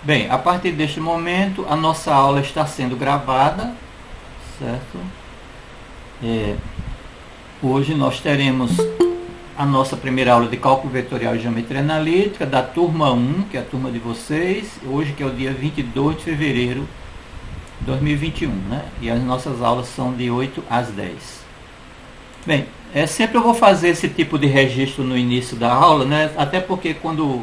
Bem, a partir deste momento, a nossa aula está sendo gravada, certo? É, hoje nós teremos a nossa primeira aula de cálculo vetorial e geometria analítica da turma 1, que é a turma de vocês, hoje que é o dia 22 de fevereiro de 2021, né? E as nossas aulas são de 8 às 10. Bem, sempre eu vou fazer esse tipo de registro no início da aula, né? Até porque quando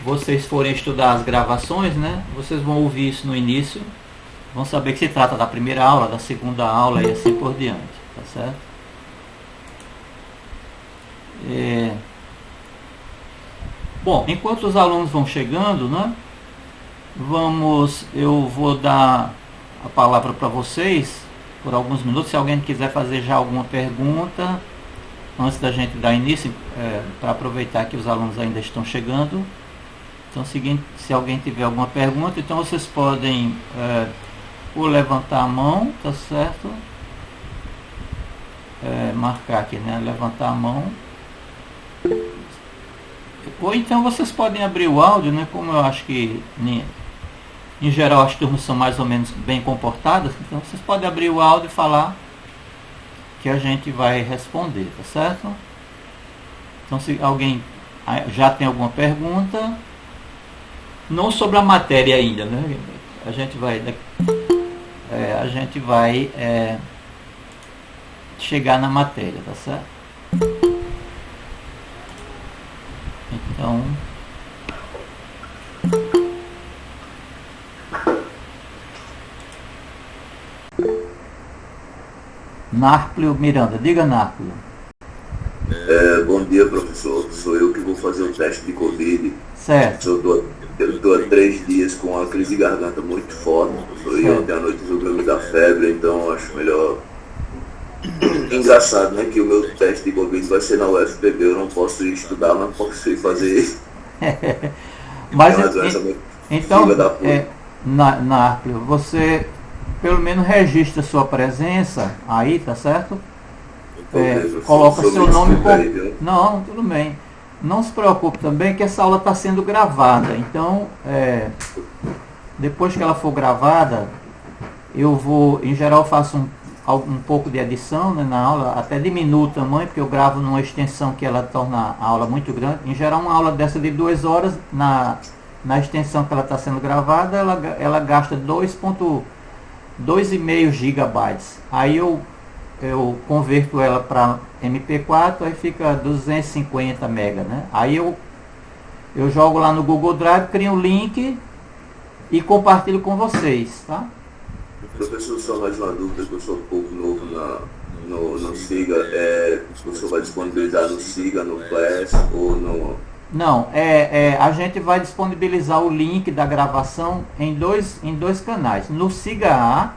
vocês forem estudar as gravações, né? Vocês vão ouvir isso no início, vão saber que se trata da primeira aula, da segunda aula e assim por diante, tá certo? Bom, enquanto os alunos vão chegando, né? Eu vou dar a palavra para vocês por alguns minutos. Se alguém quiser fazer já alguma pergunta antes da gente dar início, para aproveitar que os alunos ainda estão chegando. Então, se alguém tiver alguma pergunta, então vocês podem ou levantar a mão, tá certo? Marcar aqui, né? Levantar a mão. Ou então vocês podem abrir o áudio, né? Como eu acho que em geral as turmas são mais ou menos bem comportadas, então vocês podem abrir o áudio e falar que a gente vai responder, tá certo? Então, se alguém já tem alguma pergunta, não sobre a matéria ainda, né? A gente vai chegar na matéria, tá certo? Então, Nárplio Miranda, diga, Nárplio. Bom dia, professor. Sou eu que vou fazer o teste de Covid. Certo. Eu estou há 3 dias com uma crise de garganta muito forte. E ontem à noite resolveu me dar febre, então acho melhor. Engraçado, né? Que o meu teste de Covid vai ser na UFPB. Eu não posso ir estudar, mas posso ir fazer isso. Mas então, Nárplio, você pelo menos registra sua presença aí, tá certo? Coloca seu nome com... Não, tudo bem. Não se preocupe também que essa aula está sendo gravada. Então, depois que ela for gravada, eu vou, em geral, faço um pouco de edição, né, na aula, até diminuo o tamanho, porque eu gravo numa extensão que ela torna a aula muito grande. Em geral, uma aula dessa de 2 horas, na extensão que ela está sendo gravada, ela gasta 2,5 gigabytes. Aí eu converto ela para MP4, aí fica 250 mega, né? Aí eu jogo lá no Google Drive, crio um link e compartilho com vocês, tá? Professor, só mais uma dúvida, que eu sou um pouco novo no SIGA. O professor vai disponibilizar no SIGA, no Class ou no... Não, a gente vai disponibilizar o link da gravação em dois canais. No SIGA-A,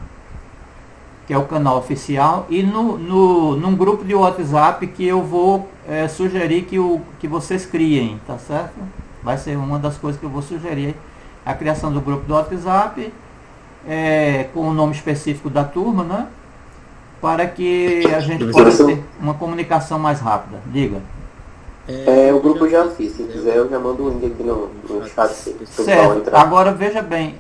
que é o canal oficial, e num grupo de WhatsApp que eu vou sugerir que vocês criem, tá certo? Vai ser uma das coisas que eu vou sugerir, a criação do grupo do WhatsApp, com o nome específico da turma, né? Para que a gente possa ter uma comunicação mais rápida. Diga. O grupo eu já fiz, se quiser eu já mando o link aqui no chat. Certo, agora veja bem,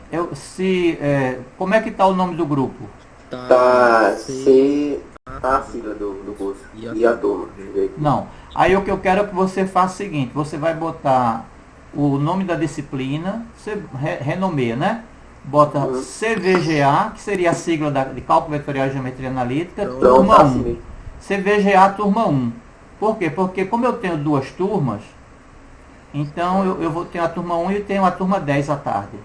como é que está o nome do grupo? Tá a sigla do curso e a turma. Não, aí o que eu quero é que você faça o seguinte, você vai botar o nome da disciplina, você renomeia, né? Bota CVGA, que seria a sigla de Cálculo Vetorial e Geometria Analítica, turma 1. CVGA turma 1. Por quê? Porque como eu tenho 2 turmas, então eu vou ter a turma 1 e tenho a turma 10 à tarde.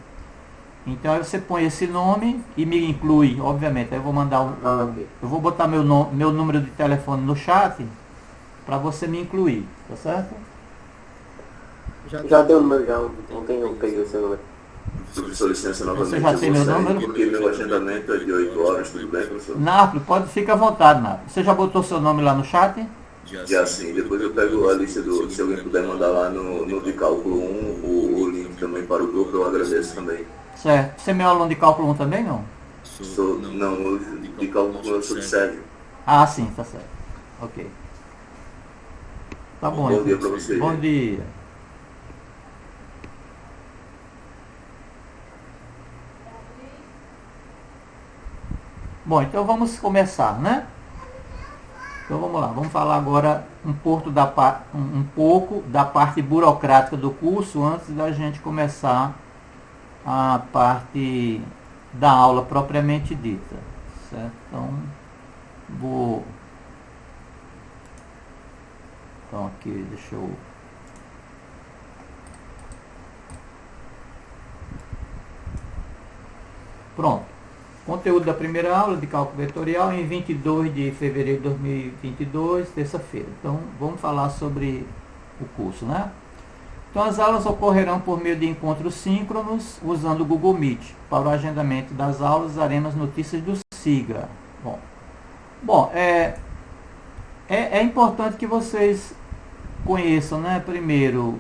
Então aí você põe esse nome e me inclui, obviamente. Aí eu vou mandar eu vou botar meu número de telefone no chat para você me incluir, tá certo? Já deu o número, já ontem eu peguei o seu número. Professor, licença novamente. Você já tem meu número? Porque meu agendamento é de 8 horas, tudo bem, professor? Nárplio, fica à vontade, Nárplio. Você já botou seu nome lá no chat? Já sim, depois eu pego a lista se alguém puder mandar lá no de cálculo 1 o link também para o grupo, eu agradeço também. Certo. Você é meu aluno de cálculo 1 também, não? Não, de cálculo eu sou de Sérgio. Ah, sim, tá certo. Ok. Tá bom. Bom dia para vocês. Bom dia. Bom, então vamos começar, né? Então vamos lá, vamos falar agora um pouco da parte burocrática do curso antes da gente começar a parte da aula propriamente dita, certo? Então aqui, deixa eu... Pronto. Conteúdo da primeira aula de cálculo vetorial em 22 de fevereiro de 2022, terça-feira. Então, vamos falar sobre o curso, né? Então, as aulas ocorrerão por meio de encontros síncronos, usando o Google Meet. Para o agendamento das aulas, daremos notícias do SIGA. Bom, é importante que vocês conheçam, né? Primeiro,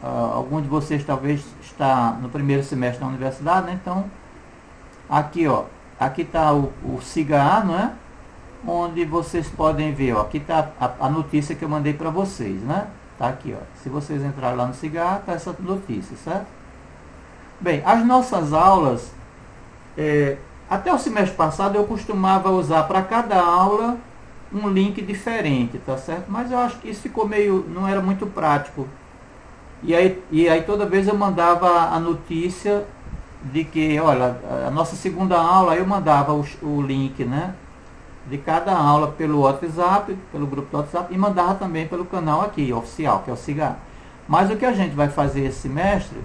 alguns de vocês talvez está no primeiro semestre da universidade, né? Então, aqui, ó, aqui está o SIGA, não é? Onde vocês podem ver, ó, aqui está a notícia que eu mandei para vocês, né? Tá aqui, ó. Se vocês entrarem lá no SIGA, tá essa notícia, certo? Bem, as nossas aulas, até o semestre passado eu costumava usar para cada aula um link diferente, tá certo? Mas eu acho que isso ficou meio, não era muito prático. E aí toda vez eu mandava a notícia de que, olha, a nossa segunda aula, eu mandava o link, né, de cada aula pelo WhatsApp, pelo grupo do WhatsApp, e mandava também pelo canal aqui, oficial, que é o SIGA. Mas o que a gente vai fazer esse semestre,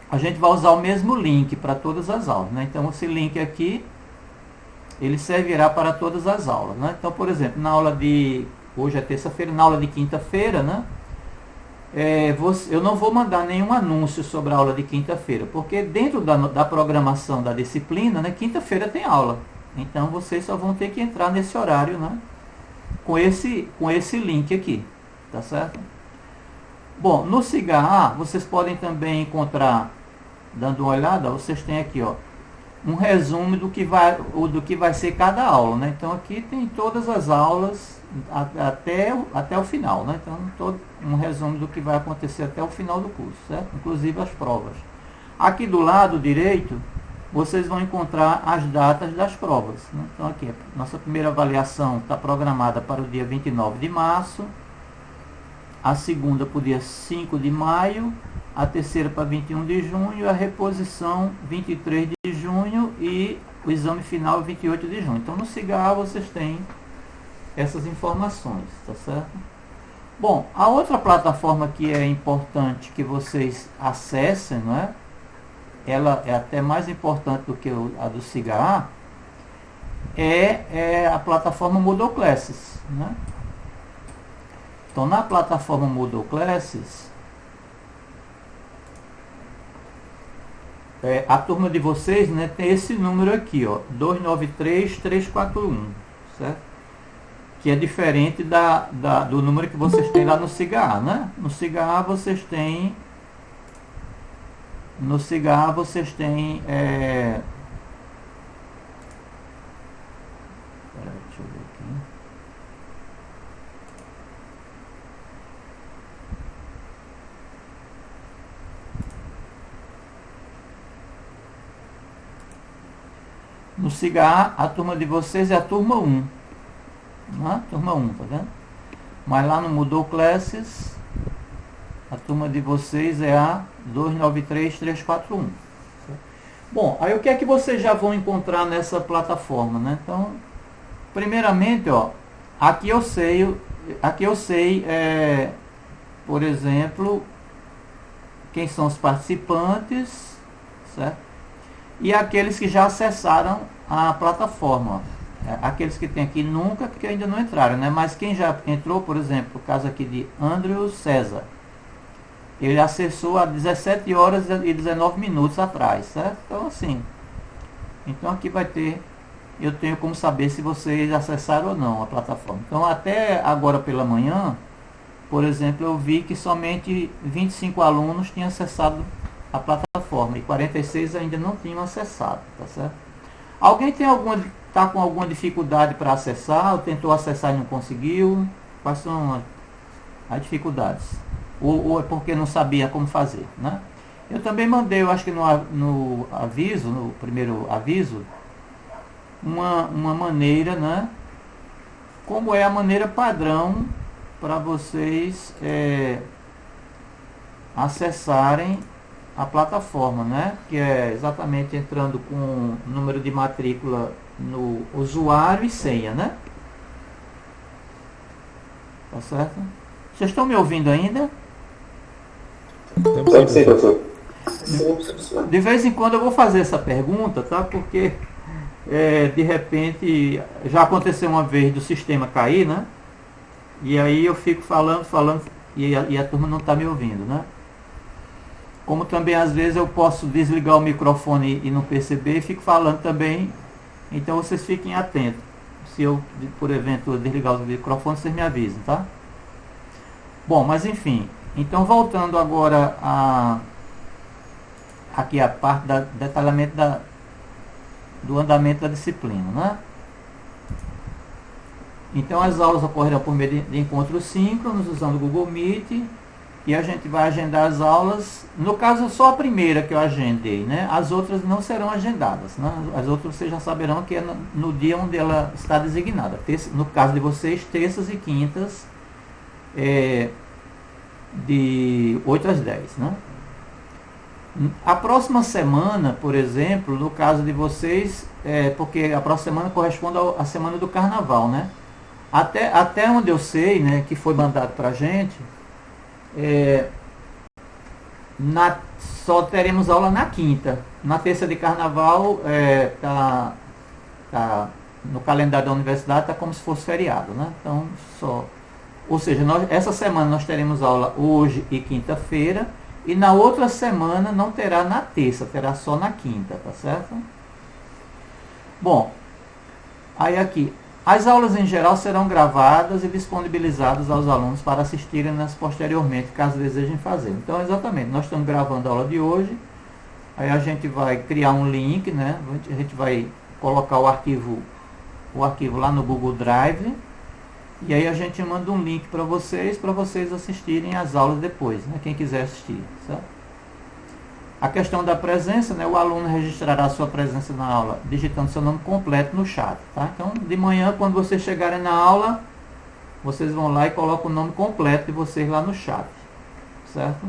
a gente vai usar o mesmo link para todas as aulas, né? Então, esse link aqui, ele servirá para todas as aulas, né? Então, por exemplo, na aula de, hoje é terça-feira, na aula de quinta-feira, né, eu não vou mandar nenhum anúncio sobre a aula de quinta-feira, porque dentro da programação da disciplina, né, quinta-feira tem aula. Então vocês só vão ter que entrar nesse horário, né, com esse link aqui, tá certo? Bom, no SIGA vocês podem também encontrar, dando uma olhada, vocês têm aqui, ó, um resumo do que vai ser cada aula, né? Então aqui tem todas as aulas até o final, né? Então um resumo do que vai acontecer até o final do curso, certo? Inclusive as provas. Aqui do lado direito vocês vão encontrar as datas das provas, né? Então aqui, nossa primeira avaliação está programada para o dia 29 de março, a segunda para o dia 5 de maio, a terceira para 21 de junho, a reposição 23 de junho e o exame final 28 de junho. Então no SIGA vocês têm essas informações, tá certo? Bom, a outra plataforma que é importante que vocês acessem, não é? Ela é até mais importante do que a do SIGA, é a plataforma Moodle Classes, né? Então na plataforma Moodle Classes, a turma de vocês, né, tem esse número aqui, ó, 293341, certo? Que é diferente do número que vocês têm lá no SIGA, né? No SIGA vocês têm deixa eu ver aqui. No SIGA, a turma de vocês é a turma 1. Né? Turma 1, tá vendo? Mas lá no Moodle Classes, a turma de vocês é a 293341. Bom, aí o que é que vocês já vão encontrar nessa plataforma, né? Então, primeiramente, ó, aqui eu sei, por exemplo, quem são os participantes, certo? E aqueles que já acessaram a plataforma. Aqueles que tem aqui nunca, porque ainda não entraram, né? Mas quem já entrou, por exemplo, o caso aqui de Andrew César, ele acessou há 17 horas e 19 minutos atrás, certo? Então, assim, então aqui vai ter, eu tenho como saber se vocês acessaram ou não a plataforma. Então, até agora pela manhã, por exemplo, eu vi que somente 25 alunos tinham acessado a plataforma e 46 ainda não tinham acessado, tá certo? Alguém está com alguma dificuldade para acessar, ou tentou acessar e não conseguiu? Quais são as dificuldades? Ou é porque não sabia como fazer, né? Eu também mandei, eu acho que no aviso, no primeiro aviso, uma maneira, né? Como é a maneira padrão para vocês acessarem a plataforma, né? Que é exatamente entrando com o número de matrícula no usuário e senha, né? Tá certo? Vocês estão me ouvindo ainda? Sim, professor. De vez em quando eu vou fazer essa pergunta, tá? Porque de repente já aconteceu uma vez do sistema cair, né? E aí eu fico falando e a turma não está me ouvindo, né? Como também às vezes eu posso desligar o microfone e não perceber e fico falando também. Então vocês fiquem atentos. Se eu, por evento, desligar o microfone, vocês me avisam, tá? Bom, mas enfim. Então voltando agora aqui a parte do detalhamento do andamento da disciplina, né? Então as aulas ocorrerão por meio de encontros síncronos usando o Google Meet e a gente vai agendar as aulas. No caso, só a primeira que eu agendei, né? As outras não serão agendadas, né? As outras vocês já saberão que é no dia onde ela está designada. No caso de vocês, terças e quintas, de 8 às 10, né? A próxima semana, por exemplo, no caso de vocês, porque a próxima semana corresponde à semana do Carnaval, né? Até onde eu sei, né, que foi mandado para a gente, só teremos aula na quinta. Na terça de Carnaval, no calendário da universidade, está como se fosse feriado, né? Então, ou seja, essa semana nós teremos aula hoje e quinta-feira, e na outra semana não terá na terça, terá só na quinta, tá certo? Bom, aí aqui, as aulas em geral serão gravadas e disponibilizadas aos alunos para assistirem-nas posteriormente, caso desejem fazer. Então, exatamente, nós estamos gravando a aula de hoje, aí a gente vai criar um link, né? A gente vai colocar o arquivo lá no Google Drive, e aí a gente manda um link para vocês assistirem as aulas depois, né? Quem quiser assistir, certo? A questão da presença, né? O aluno registrará a sua presença na aula digitando seu nome completo no chat, tá? Então, de manhã, quando vocês chegarem na aula, vocês vão lá e colocam o nome completo de vocês lá no chat, certo?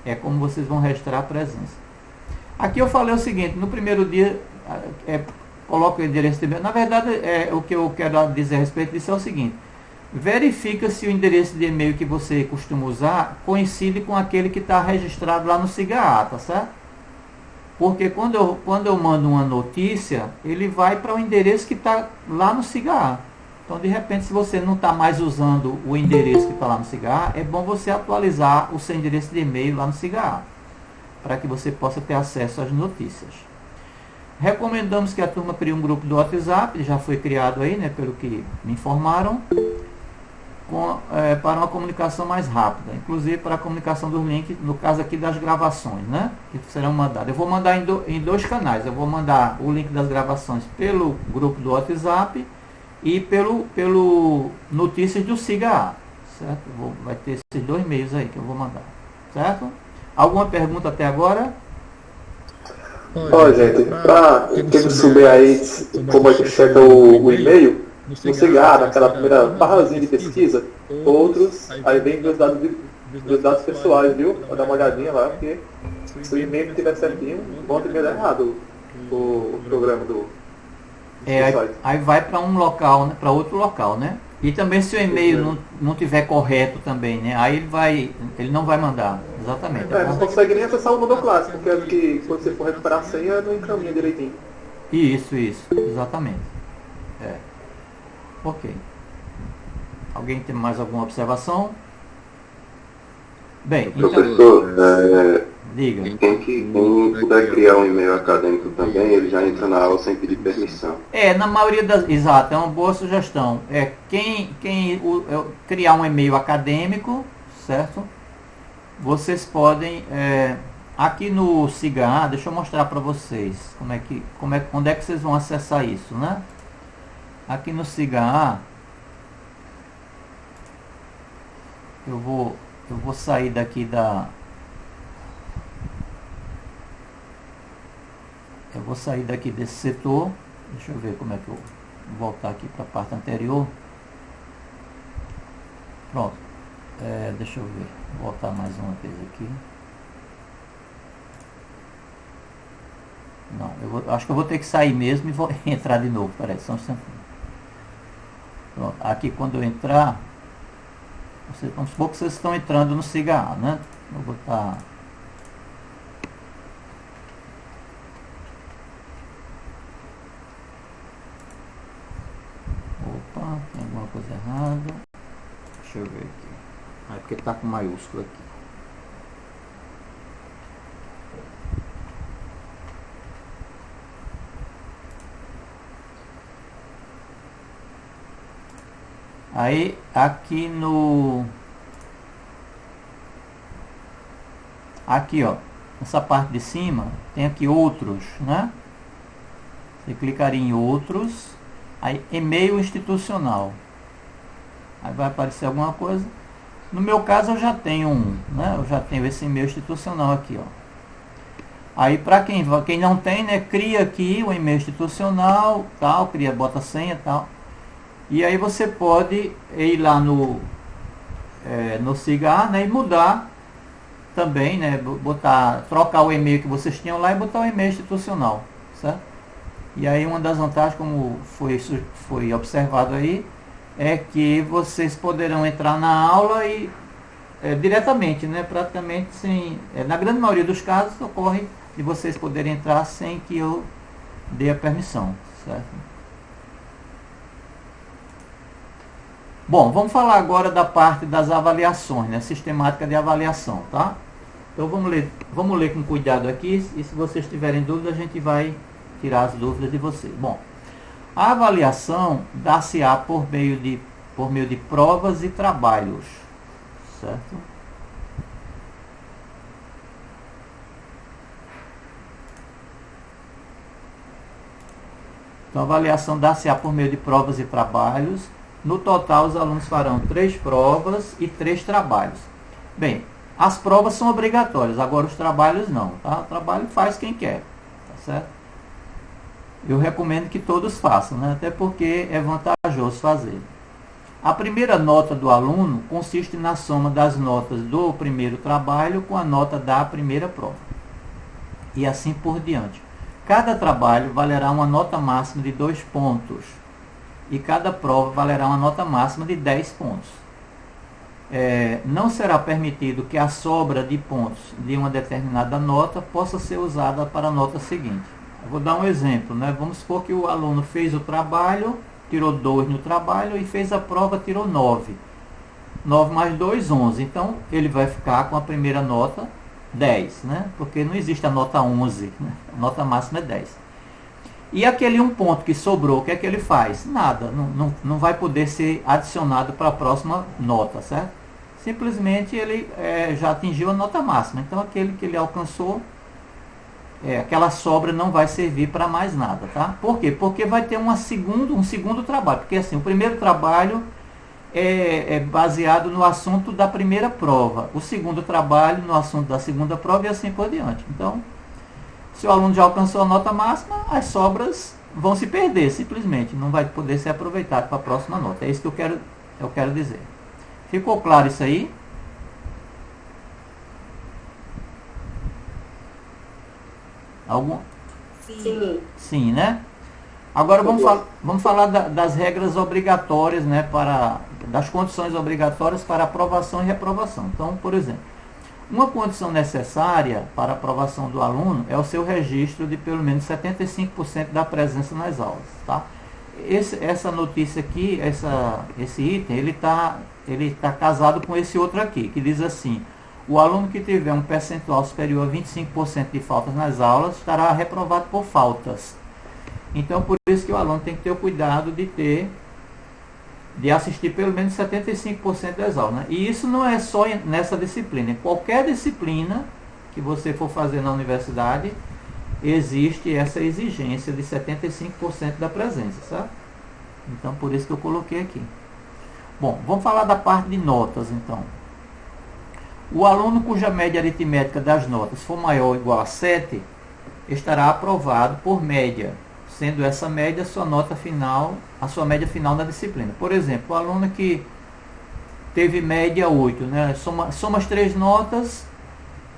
É como vocês vão registrar a presença. Aqui eu falei o seguinte, no primeiro dia, coloca o endereço de e-mail. Na verdade, o que eu quero dizer a respeito disso é o seguinte: verifica se o endereço de e-mail que você costuma usar coincide com aquele que está registrado lá no SIGA, tá certo? Porque quando eu mando uma notícia, ele vai para o endereço que está lá no SIGA. Então, de repente, se você não está mais usando o endereço que está lá no SIGA, é bom você atualizar o seu endereço de e-mail lá no SIGA, para que você possa ter acesso às notícias. Recomendamos que a turma crie um grupo do WhatsApp, já foi criado aí, né, pelo que me informaram, para uma comunicação mais rápida, inclusive para a comunicação dos links, no caso aqui das gravações, né, que serão mandadas. Eu vou mandar em dois canais, eu vou mandar o link das gravações pelo grupo do WhatsApp e pelo Notícias do SIGA, certo? Vai ter esses dois meios aí que eu vou mandar, certo? Alguma pergunta até agora? Ó, gente, para quem souber aí como é que chega o e-mail, no SIGA, naquela primeira barrazinha de pesquisa, outros, aí vem meus dados pessoais, viu? Vou dar uma olhadinha lá, porque se o e-mail não estiver certinho, bom ter dar errado o programa do site. Aí vai para um local, né, para outro local, né? E também se o e-mail não tiver correto também, né? Aí ele não vai mandar, exatamente. Não consegue nem acessar o modo clássico, porque é que quando você for recuperar a senha, não encaminha direitinho. Isso, exatamente. Ok. Alguém tem mais alguma observação? Bem, então... Professor, diga. Quem puder criar um e-mail acadêmico também, ele já entra na aula sem pedir permissão. Na maioria das... Exato, é uma boa sugestão. Quem criar um e-mail acadêmico, certo? Vocês podem... aqui no SIGA, deixa eu mostrar para vocês onde é que vocês vão acessar isso, né? Aqui no SIGA, eu vou sair daqui eu vou sair daqui desse setor Deixa eu ver como é que eu vou voltar aqui para a parte anterior. Pronto. Deixa eu ver. Vou voltar mais uma vez aqui. Não, acho que eu vou ter que sair mesmo e vou entrar de novo. Peraí, só um instantinho. Pronto. Aqui quando eu entrar, vamos supor que vocês estão entrando no SIGA, né? Vou botar... Opa, tem alguma coisa errada. Deixa eu ver aqui. Porque está com maiúsculo aqui. Aí, aqui no... Aqui, ó. Nessa parte de cima, tem aqui outros, né? Você clicaria em outros. Aí, e-mail institucional. Aí vai aparecer alguma coisa. No meu caso, eu já tenho um, né? Eu já tenho esse e-mail institucional aqui, ó. Aí, para quem não tem, né? Cria aqui o e-mail institucional, tal. Bota senha, tal. E aí você pode ir lá no SIGA, né, e mudar também, né, trocar o e-mail que vocês tinham lá e botar o e-mail institucional, certo? E aí uma das vantagens, como foi observado aí, é que vocês poderão entrar na aula e diretamente, né, praticamente sem... na grande maioria dos casos ocorre de vocês poderem entrar sem que eu dê a permissão, certo? Bom, vamos falar agora da parte das avaliações, né? Sistemática de avaliação, tá? Então vamos ler com cuidado aqui, e se vocês tiverem dúvida, a gente vai tirar as dúvidas de vocês. Bom, a avaliação dá-se-á por meio de provas e trabalhos, certo? Então a avaliação dá-se-á por meio de provas e trabalhos. No total, os alunos farão 3 provas e 3 trabalhos. Bem, as provas são obrigatórias, agora os trabalhos não, tá? O trabalho faz quem quer, tá certo? Eu recomendo que todos façam, né? Até porque é vantajoso fazer. A primeira nota do aluno consiste na soma das notas do primeiro trabalho com a nota da primeira prova. E assim por diante. Cada trabalho valerá uma nota máxima de 2 pontos. E cada prova valerá uma nota máxima de 10 pontos. Não será permitido que a sobra de pontos de uma determinada nota possa ser usada para a nota seguinte. Eu vou dar um exemplo, né? Vamos supor que o aluno fez o trabalho, tirou 2 no trabalho e fez a prova, tirou 9. 9 mais 2, 11. Então, ele vai ficar com a primeira nota 10, né? Porque não existe a nota 11, né? A nota máxima é 10. E aquele 1 ponto que sobrou, o que é que ele faz? Nada, não vai poder ser adicionado para a próxima nota, certo? Simplesmente ele já atingiu a nota máxima. Então aquele que ele alcançou, aquela sobra não vai servir para mais nada, tá? Por quê? Porque vai ter um segundo trabalho. Porque assim, o primeiro trabalho é baseado no assunto da primeira prova. O segundo trabalho no assunto da segunda prova e assim por diante. Então, se o aluno já alcançou a nota máxima, as sobras vão se perder, simplesmente. Não vai poder ser aproveitado para a próxima nota. É isso que eu quero dizer. Ficou claro isso aí? Algum? Sim. Sim, né? Agora vamos falar das regras obrigatórias, né, das condições obrigatórias para aprovação e reprovação. Então, por exemplo, uma condição necessária para a aprovação do aluno é o seu registro de pelo menos 75% da presença nas aulas, tá? Essa notícia aqui, esse item, ele tá casado com esse outro aqui, que diz assim: o aluno que tiver um percentual superior a 25% de faltas nas aulas estará reprovado por faltas. Então, por isso que o aluno tem que ter o cuidado de assistir pelo menos 75% das aulas, né? E isso não é só nessa disciplina. Em qualquer disciplina que você for fazer na universidade, existe essa exigência de 75% da presença, certo? Então, por isso que eu coloquei aqui. Bom, vamos falar da parte de notas, então. O aluno cuja média aritmética das notas for maior ou igual a 7, estará aprovado por média, sendo essa média a sua nota final, a sua média final na disciplina. Por exemplo, o aluno que teve média 8, né? Soma as 3 notas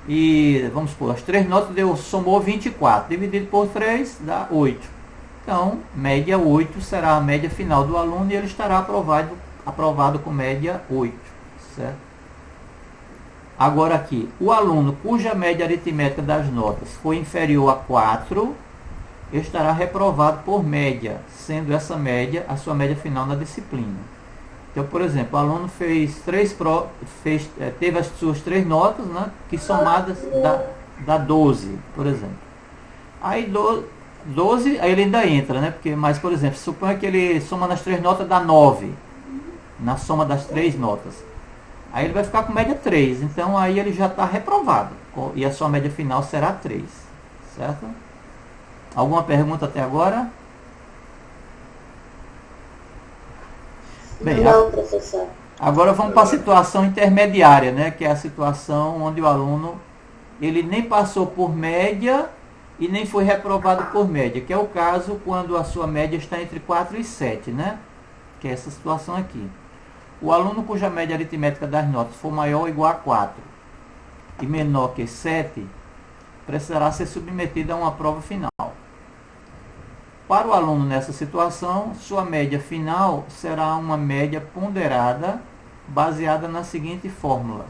e, vamos supor, as 3 notas somou 24, dividido por 3 dá 8. Então, média 8 será a média final do aluno e ele estará aprovado com média 8, certo? Agora aqui, o aluno cuja média aritmética das notas foi inferior a 4, estará reprovado por média, sendo essa média a sua média final na disciplina. Então, por exemplo, o aluno teve as suas 3 notas, né, que somadas dá 12, por exemplo. Aí 12, aí ele ainda entra, né? Mas, por exemplo, suponha que ele soma nas 3 notas dá 9, na soma das 3 notas. Aí ele vai ficar com média 3, então aí ele já está reprovado. E a sua média final será 3, certo? Alguma pergunta até agora? Bem, não, professor. Agora vamos para a situação intermediária, né? Que é a situação onde o aluno ele nem passou por média e nem foi reprovado por média, que é o caso quando a sua média está entre 4 e 7, né? Que é essa situação aqui. O aluno cuja média aritmética das notas for maior ou igual a 4 e menor que 7, precisará ser submetido a uma prova final. Para o aluno nessa situação, sua média final será uma média ponderada baseada na seguinte fórmula.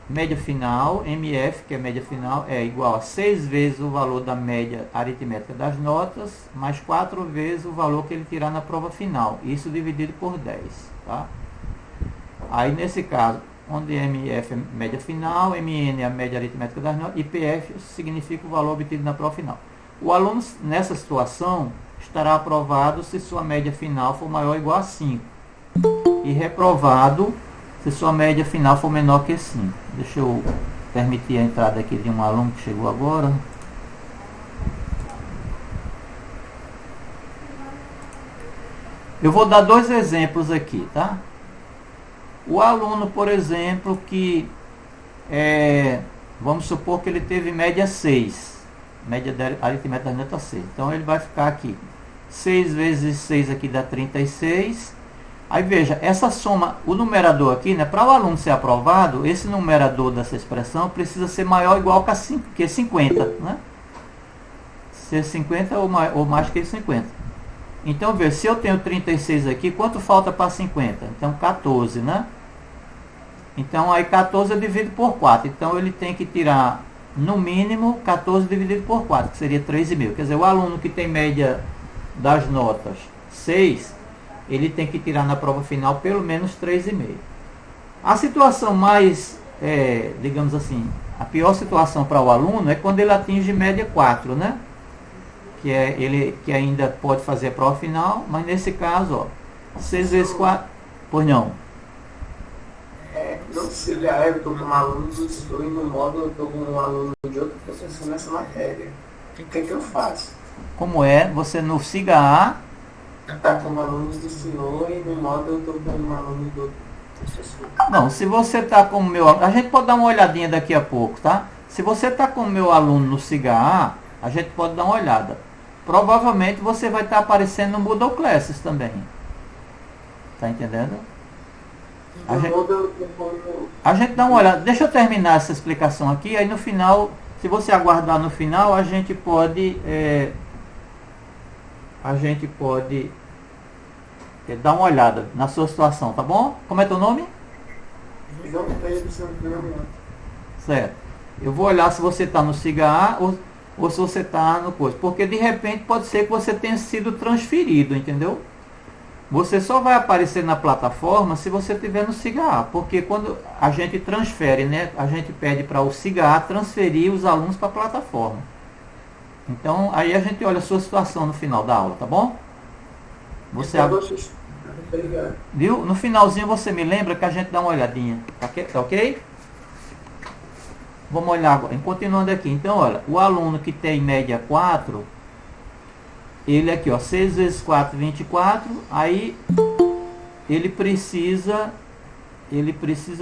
Média final, MF, que é média final, é igual a 6 vezes o valor da média aritmética das notas, mais 4 vezes o valor que ele tirar na prova final. Isso dividido por 10. Tá? Aí, nesse caso, onde MF é média final, MN é a média aritmética das notas, e PF significa o valor obtido na prova final. O aluno, nessa situação, estará aprovado se sua média final for maior ou igual a 5. E reprovado se sua média final for menor que 5. Deixa eu permitir a entrada aqui de um aluno que chegou agora. Eu vou dar 2 exemplos aqui, tá? O aluno, por exemplo, que vamos supor que ele teve média 6. Média da aritmética da nota 6. Então ele vai ficar aqui. 6 vezes 6 aqui dá 36. Aí veja, essa soma, o numerador aqui, né, para o aluno ser aprovado, esse numerador dessa expressão precisa ser maior ou igual que 50, né? Ser 50 ou mais que 50. Então, veja, se eu tenho 36 aqui, quanto falta para 50? Então, 14, né? Então, aí 14 eu divido por 4. Então, ele tem que tirar, no mínimo, 14 dividido por 4, que seria 3,5. Quer dizer, o aluno que tem média das notas 6... ele tem que tirar na prova final pelo menos 3,5. A situação mais, digamos assim, a pior situação para o aluno é quando ele atinge média 4, né? Que é ele que ainda pode fazer a prova final, mas nesse caso, ó, 6 vezes 4, pois não. Não sei, eu estou com um aluno do estou indo no módulo, eu estou com um aluno de outro professor nessa matéria. O que eu faço? Como é? Você no SIGA A está com alunos do senhor e no módulo eu estou com um aluno do professor. Não, se você está com o meu aluno, a gente pode dar uma olhadinha daqui a pouco, tá? Se você está com o meu aluno no SIGA A, a gente pode dar uma olhada. Provavelmente você vai estar aparecendo no Moodle Classes também. Tá entendendo? A gente dá uma olhada. Deixa eu terminar essa explicação aqui, aí no final, se você aguardar no final, a gente pode dar uma olhada na sua situação, tá bom? Como é teu nome? João Pedro Santana. Certo. Eu vou olhar se você está no SIGA A ou se você está no coisa. Porque de repente pode ser que você tenha sido transferido, entendeu? Você só vai aparecer na plataforma se você estiver no SIGA A. Porque quando a gente transfere, né? A gente pede para o SIGA A transferir os alunos para a plataforma. Então, aí a gente olha a sua situação no final da aula, tá bom? Viu? No finalzinho você me lembra que a gente dá uma olhadinha. Tá ok? Vamos olhar agora. Continuando aqui. Então, olha, o aluno que tem média 4, ele aqui, ó, 6 vezes 4, 24. Aí, ele precisa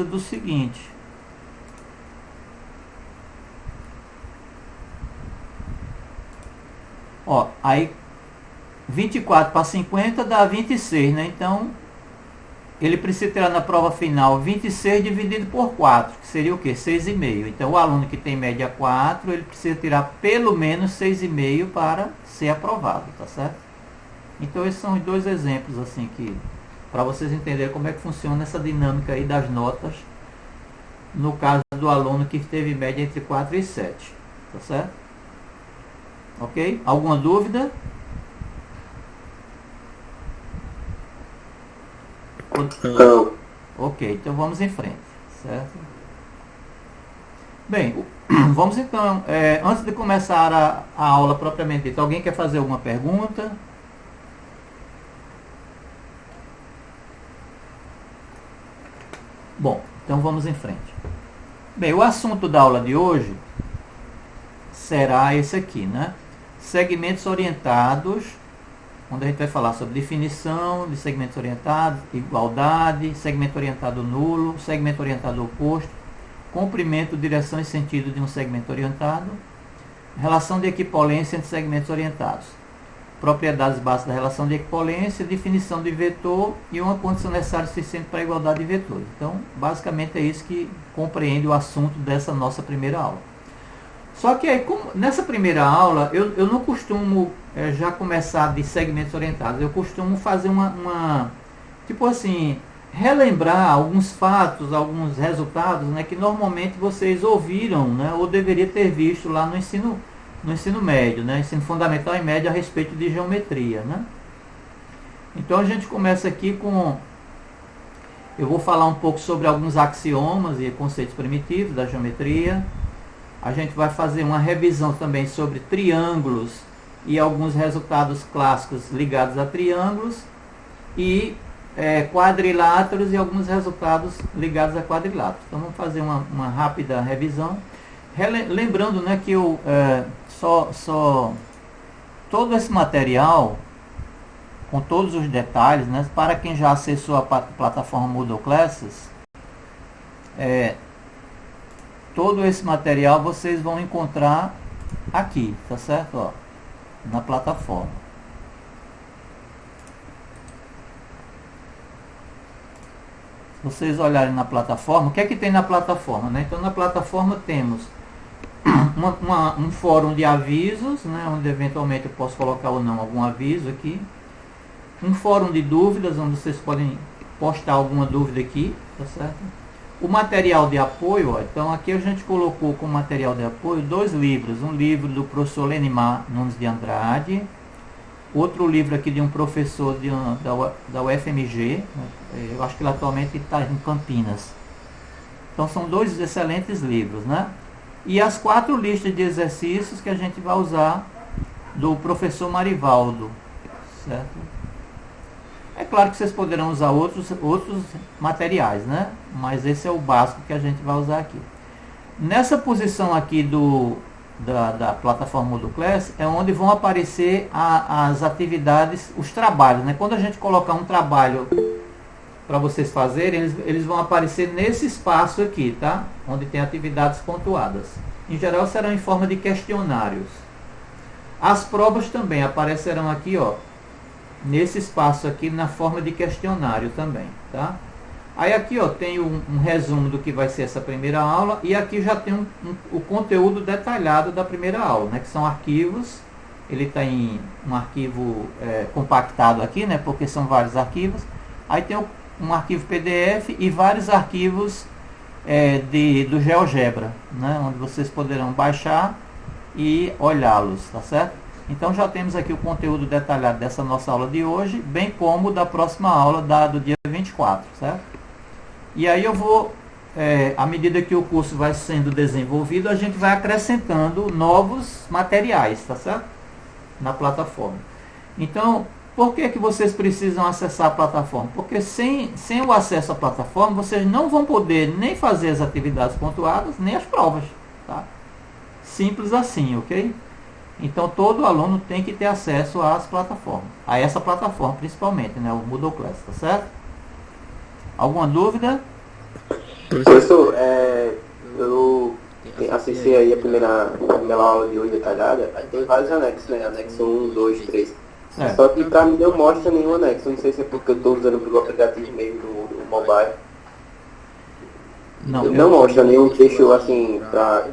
do seguinte. Ó, aí 24 para 50 dá 26, né? Então, ele precisa tirar na prova final 26 dividido por 4, que seria o quê? 6,5. Então, o aluno que tem média 4, ele precisa tirar pelo menos 6,5 para ser aprovado, tá certo? Então, esses são os dois exemplos, assim, que para vocês entenderem como é que funciona essa dinâmica aí das notas, no caso do aluno que teve média entre 4 e 7, tá certo? Ok? Alguma dúvida? Não. Ok, então vamos em frente, certo? Bem, vamos então, antes de começar a aula propriamente dita, alguém quer fazer alguma pergunta? Bom, então vamos em frente. Bem, o assunto da aula de hoje será esse aqui, né? Segmentos orientados, onde a gente vai falar sobre definição de segmentos orientados, igualdade, segmento orientado nulo, segmento orientado oposto, comprimento, direção e sentido de um segmento orientado, relação de equipolência entre segmentos orientados, propriedades básicas da relação de equipolência, definição de vetor e uma condição necessária suficiente para a igualdade de vetores. Então, basicamente é isso que compreende o assunto dessa nossa primeira aula. Só que aí, nessa primeira aula, eu não costumo já começar de segmentos orientados. Eu costumo fazer tipo assim, relembrar alguns fatos, alguns resultados, né, que normalmente vocês ouviram, né, ou deveria ter visto lá no ensino médio, né, ensino fundamental e médio a respeito de geometria, né. Então a gente começa aqui com... Eu vou falar um pouco sobre alguns axiomas e conceitos primitivos da geometria. A gente vai fazer uma revisão também sobre triângulos e alguns resultados clássicos ligados a triângulos e quadriláteros e alguns resultados ligados a quadriláteros. Então vamos fazer uma rápida revisão. Lembrando, né, que todo esse material, com todos os detalhes, né, para quem já acessou a plataforma Moodle Classes, todo esse material vocês vão encontrar aqui, tá certo? Ó, na plataforma. Se vocês olharem na plataforma, o que é que tem na plataforma, né? Então, na plataforma temos um fórum de avisos, né, onde eventualmente eu posso colocar ou não algum aviso aqui. Um fórum de dúvidas, onde vocês podem postar alguma dúvida aqui, tá certo? O material de apoio, ó, então aqui a gente colocou como material de apoio 2 livros. Um livro do professor Lenimar Nunes de Andrade, outro livro aqui de um professor da UFMG, né? Eu acho que ele atualmente está em Campinas. Então são 2 excelentes livros, né? E as 4 listas de exercícios que a gente vai usar do professor Marivaldo, certo? É claro que vocês poderão usar outros materiais, né? Mas esse é o básico que a gente vai usar aqui. Nessa posição aqui da plataforma Moodle Class é onde vão aparecer as atividades, os trabalhos, né? Quando a gente colocar um trabalho para vocês fazerem, eles vão aparecer nesse espaço aqui, tá? Onde tem atividades pontuadas. Em geral serão em forma de questionários. As provas também aparecerão aqui, ó, nesse espaço aqui na forma de questionário também, tá? Aí aqui, ó, tem um resumo do que vai ser essa primeira aula e aqui já tem o conteúdo detalhado da primeira aula, né? Que são arquivos. Ele está em um arquivo compactado aqui, né? Porque são vários arquivos. Aí tem um arquivo PDF e vários arquivos do GeoGebra, né? Onde vocês poderão baixar e olhá-los, tá certo? Então já temos aqui o conteúdo detalhado dessa nossa aula de hoje, bem como da próxima aula do dia 24, certo? E aí eu vou, à medida que o curso vai sendo desenvolvido, a gente vai acrescentando novos materiais, tá certo? Na plataforma. Então, por que vocês precisam acessar a plataforma? Porque sem o acesso à plataforma, vocês não vão poder nem fazer as atividades pontuadas, nem as provas, tá? Simples assim, ok? Então todo aluno tem que ter acesso às plataformas, a essa plataforma principalmente, né, o Moodle Class, tá certo? Alguma dúvida? Professor, assisti aí a primeira aula de hoje detalhada, aí tem vários anexos, né? Anexo 1, 2, 3. Só que pra mim não mostra nenhum anexo, não sei se é porque eu tô usando o aplicativo mesmo do mobile. Não mostra nenhum trecho assim,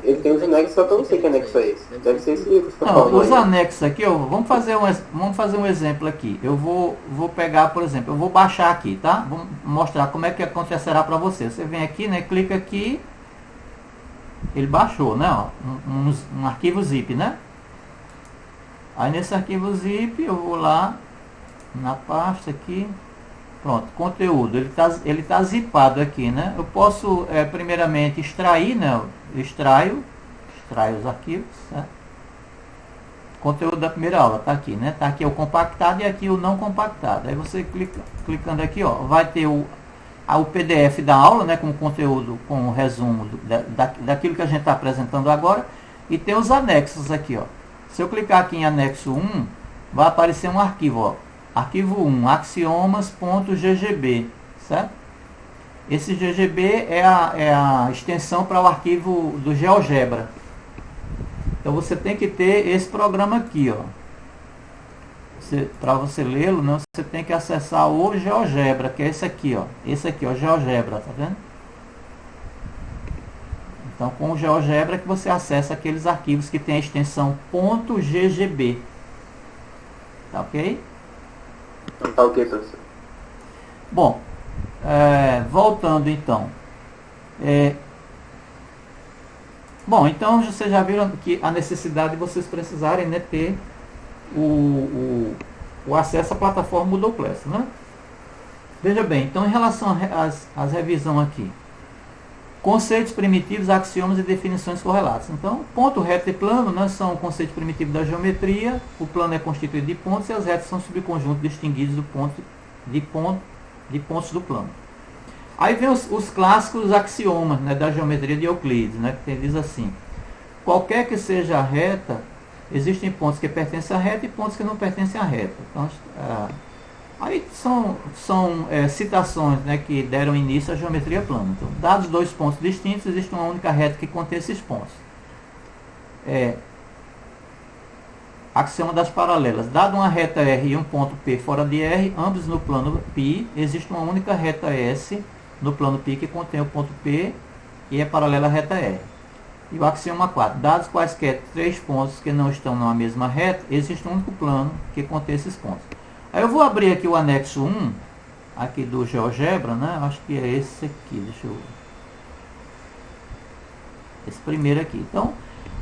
ele tem os anexos, só que eu não sei que anexo é esse. Deve ser esse livro que você tá falando. Os anexos aqui, vamos fazer um exemplo aqui. Eu vou pegar, por exemplo, eu vou baixar aqui, tá? Vou mostrar como é que acontecerá para você. Você vem aqui, né? Clica aqui. Ele baixou, né? Ó, um arquivo zip, né? Aí nesse arquivo zip eu vou lá na pasta aqui. Pronto, conteúdo, ele tá zipado aqui, né? Eu posso, primeiramente, extrair, né? Eu extraio os arquivos, certo? Conteúdo da primeira aula, tá aqui, né? Tá aqui o compactado e aqui o não compactado. Aí você clicando aqui, ó, vai ter o PDF da aula, né? Com o conteúdo, com o resumo daquilo que a gente está apresentando agora. E tem os anexos aqui, ó. Se eu clicar aqui em anexo 1, vai aparecer um arquivo, ó. Arquivo 1, axiomas.ggb, certo? Esse GGB é a extensão para o arquivo do GeoGebra. Então você tem que ter esse programa aqui, ó. Para você lê-lo, né, você tem que acessar o GeoGebra, que é esse aqui, ó. Esse aqui, ó, GeoGebra, tá vendo? Então com o GeoGebra que você acessa aqueles arquivos que tem a extensão .ggb. Tá ok? Tá ok, professor. Bom, voltando então. Bom, então vocês já viram que a necessidade de vocês precisarem, né, ter o acesso à plataforma Moodle Class, né? Veja bem, então em relação às revisão aqui. Conceitos primitivos, axiomas e definições correlatas. Então, ponto, reto e plano, né, são conceitos primitivos da geometria. O plano é constituído de pontos e as retas são subconjuntos distinguidos de pontos do plano. Aí vem os clássicos axiomas, né, da geometria de Euclides, né, que diz assim: qualquer que seja a reta, existem pontos que pertencem à reta e pontos que não pertencem à reta. Então, aí são citações, né, que deram início à geometria plana. Então, dados dois pontos distintos, existe uma única reta que contém esses pontos. Axioma das paralelas. Dado uma reta R e um ponto P fora de R, ambos no plano π, existe uma única reta S no plano π que contém o ponto P e é paralela à reta R. E o axioma 4. Dados quaisquer três pontos que não estão na mesma reta, existe um único plano que contém esses pontos. Aí eu vou abrir aqui o anexo 1, aqui do GeoGebra, né? Acho que é esse aqui, deixa eu ver. Esse primeiro aqui. Então,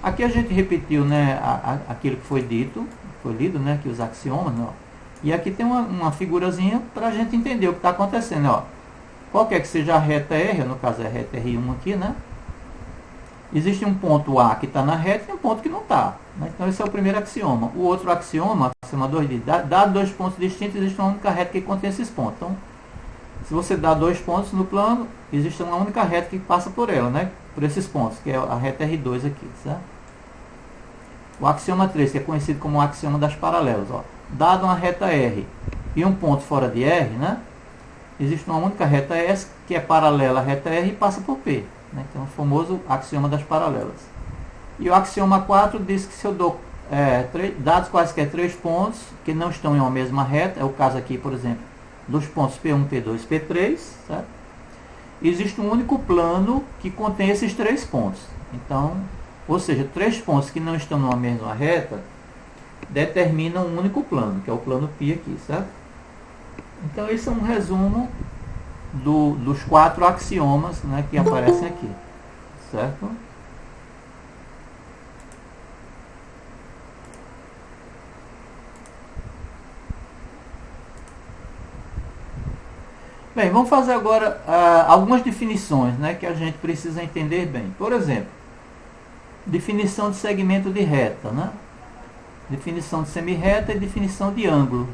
aqui a gente repetiu, né, aquilo que foi dito, foi lido, né, aqui os axiomas, né, ó. E aqui tem uma figurazinha para a gente entender o que está acontecendo, ó. Qualquer que seja a reta R, no caso é a reta R1 aqui, né? Existe um ponto A que está na reta e um ponto que não está, né? Então esse é o primeiro axioma. O outro axioma, axioma 2, diz, dado dois pontos distintos, existe uma única reta que contém esses pontos. Então, se você dá dois pontos no plano, existe uma única reta que passa por ela, né? Por esses pontos, que é a reta R2 aqui, certo? O axioma 3, que é conhecido como o axioma das paralelas, ó. Dado uma reta R e um ponto fora de R, né? Existe uma única reta S que é paralela à reta R e passa por P, né? Então, o famoso axioma das paralelas. E o axioma 4 diz que se eu dou dados quaisquer três pontos que não estão em uma mesma reta, é o caso aqui, por exemplo, dos pontos P1, P2, P3, certo? Existe um único plano que contém esses três pontos. Então, ou seja, três pontos que não estão numa mesma reta determinam um único plano, que é o plano π aqui, certo? Então, esse é um resumo dos quatro axiomas, né, que aparecem aqui, certo? Bem, vamos fazer agora algumas definições, né, que a gente precisa entender bem. Por exemplo, definição de segmento de reta, né? Definição de semirreta e definição de ângulo,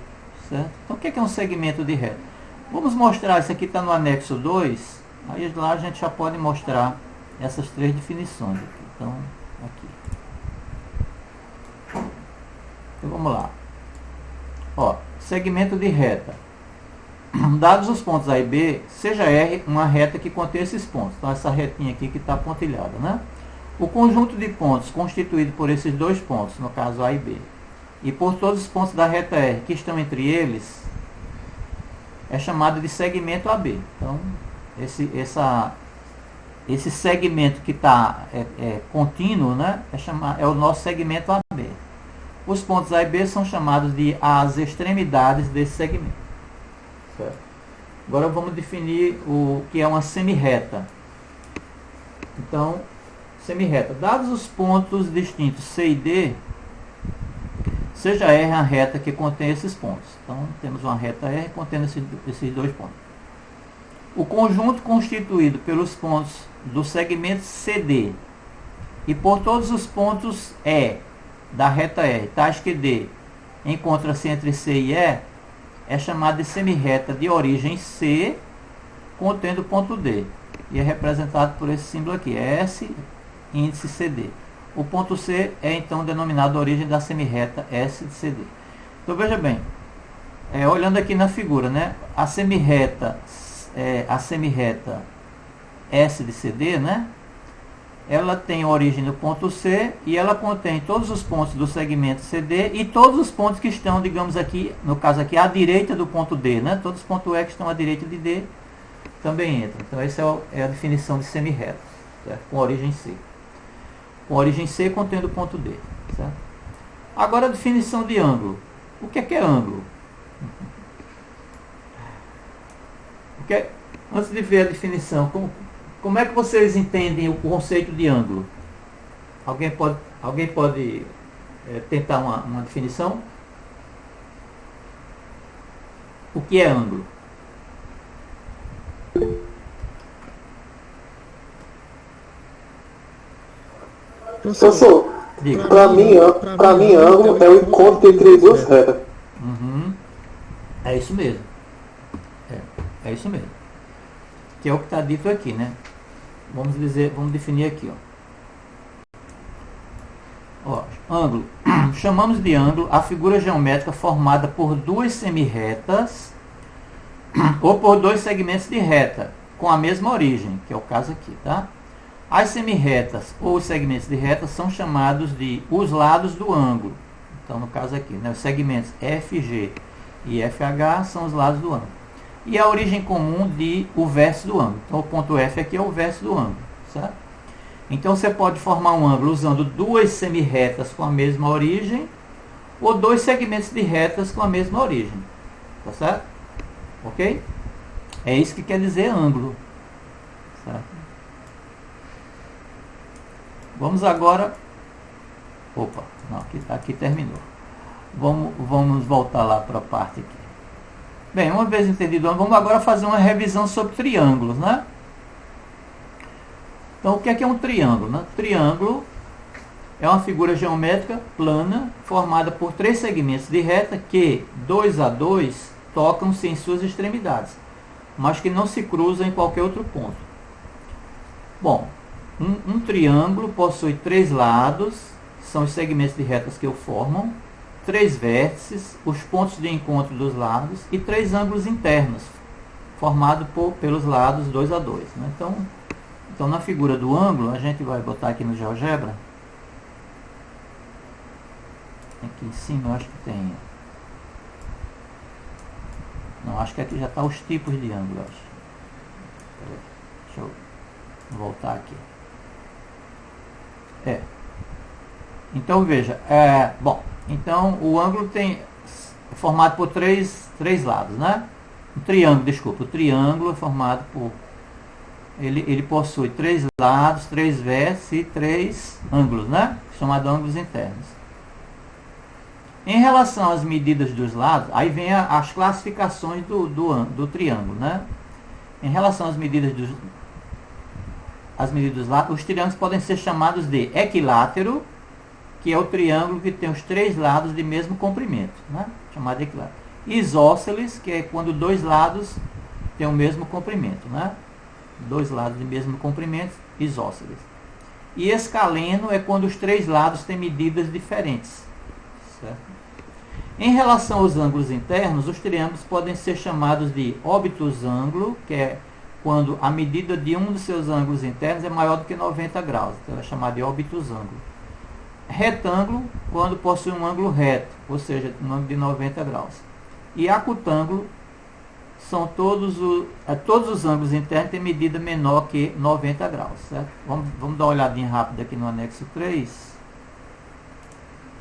certo? Então, o que é um segmento de reta? Vamos mostrar, isso aqui está no anexo 2, aí lá a gente já pode mostrar essas três definições aqui. Então, aqui. Então, vamos lá. Ó, segmento de reta. Dados os pontos A e B, seja R uma reta que contém esses pontos. Então, essa retinha aqui que está pontilhada, né? O conjunto de pontos constituído por esses dois pontos, no caso A e B, e por todos os pontos da reta R que estão entre eles, é chamado de segmento AB. Então, esse segmento que está contínuo, né, é o nosso segmento AB. Os pontos A e B são chamados de as extremidades desse segmento. Certo? Agora vamos definir o que é uma semirreta. Então, semirreta. Dados os pontos distintos C e D, seja R a reta que contém esses pontos. Então, temos uma reta R contendo esses dois pontos. O conjunto constituído pelos pontos do segmento CD e por todos os pontos E da reta R, tais que D encontra-se entre C e E, é chamado de semirreta de origem C, contendo ponto D. E é representado por esse símbolo aqui, S, índice CD. O ponto C é então denominado a origem da semirreta S de CD. Então veja bem, olhando aqui na figura, né, a semirreta S de CD, né, ela tem origem no ponto C e ela contém todos os pontos do segmento CD e todos os pontos que estão, digamos aqui, no caso aqui, à direita do ponto D, né? Todos os pontos E que estão à direita de D também entram. Então essa é a definição de semirreta, certo? Com origem C. Com origem C contendo o ponto D, certo? Agora a definição de ângulo. O que é ângulo? Antes de ver a definição, como é que vocês entendem o conceito de ângulo? Alguém pode tentar uma definição? O que é ângulo? Professor, para mim ângulo é o encontro entre duas retas. Uhum. É isso mesmo. É isso mesmo. Que é o que está dito aqui, né? Vamos definir aqui, ó. Ângulo. Chamamos de ângulo a figura geométrica formada por duas semirretas ou por dois segmentos de reta com a mesma origem, que é o caso aqui, tá? As semirretas ou os segmentos de reta são chamados de os lados do ângulo. Então, no caso aqui, né, os segmentos FG e FH são os lados do ângulo. E a origem comum de o vértice do ângulo. Então, o ponto F aqui é o vértice do ângulo, certo? Então, você pode formar um ângulo usando duas semirretas com a mesma origem ou dois segmentos de retas com a mesma origem, tá certo? Ok? É isso que quer dizer ângulo, certo? Vamos agora... Opa, não, aqui terminou. Vamos voltar lá para a parte aqui. Bem, uma vez entendido, vamos agora fazer uma revisão sobre triângulos, né? Então, o que é um triângulo, né? Triângulo é uma figura geométrica plana formada por três segmentos de reta que, 2 a 2, tocam-se em suas extremidades, mas que não se cruzam em qualquer outro ponto. Bom, um triângulo possui três lados, são os segmentos de retas que o formam, três vértices, os pontos de encontro dos lados e três ângulos internos, formados pelos lados 2 a 2. Né? Então, na figura do ângulo, a gente vai botar aqui no GeoGebra. Aqui em cima eu acho que tem... Não, acho que aqui já está os tipos de ângulo. Acho. Deixa eu voltar aqui. Então, veja. Bom, então o ângulo é formado por três lados, né? O triângulo é formado por... Ele possui três lados, três vértices e três ângulos, né? Chamados ângulos internos. Em relação às medidas dos lados, aí vem as classificações do triângulo, né? Em relação às medidas dos lados, os triângulos podem ser chamados de equilátero, que é o triângulo que tem os três lados de mesmo comprimento, né? Chamado de equilátero. Isósceles, que é quando dois lados têm o mesmo comprimento, né? Dois lados de mesmo comprimento, isósceles. E escaleno é quando os três lados têm medidas diferentes, certo? Em relação aos ângulos internos, os triângulos podem ser chamados de óbitus ângulo, que é quando a medida de um dos seus ângulos internos é maior do que 90 graus. Então é chamado de obtusângulo. Retângulo, quando possui um ângulo reto, ou seja, um ângulo de 90 graus. E acutângulo são todos os ângulos internos têm medida menor que 90 graus. Certo? Vamos dar uma olhadinha rápida aqui no anexo 3.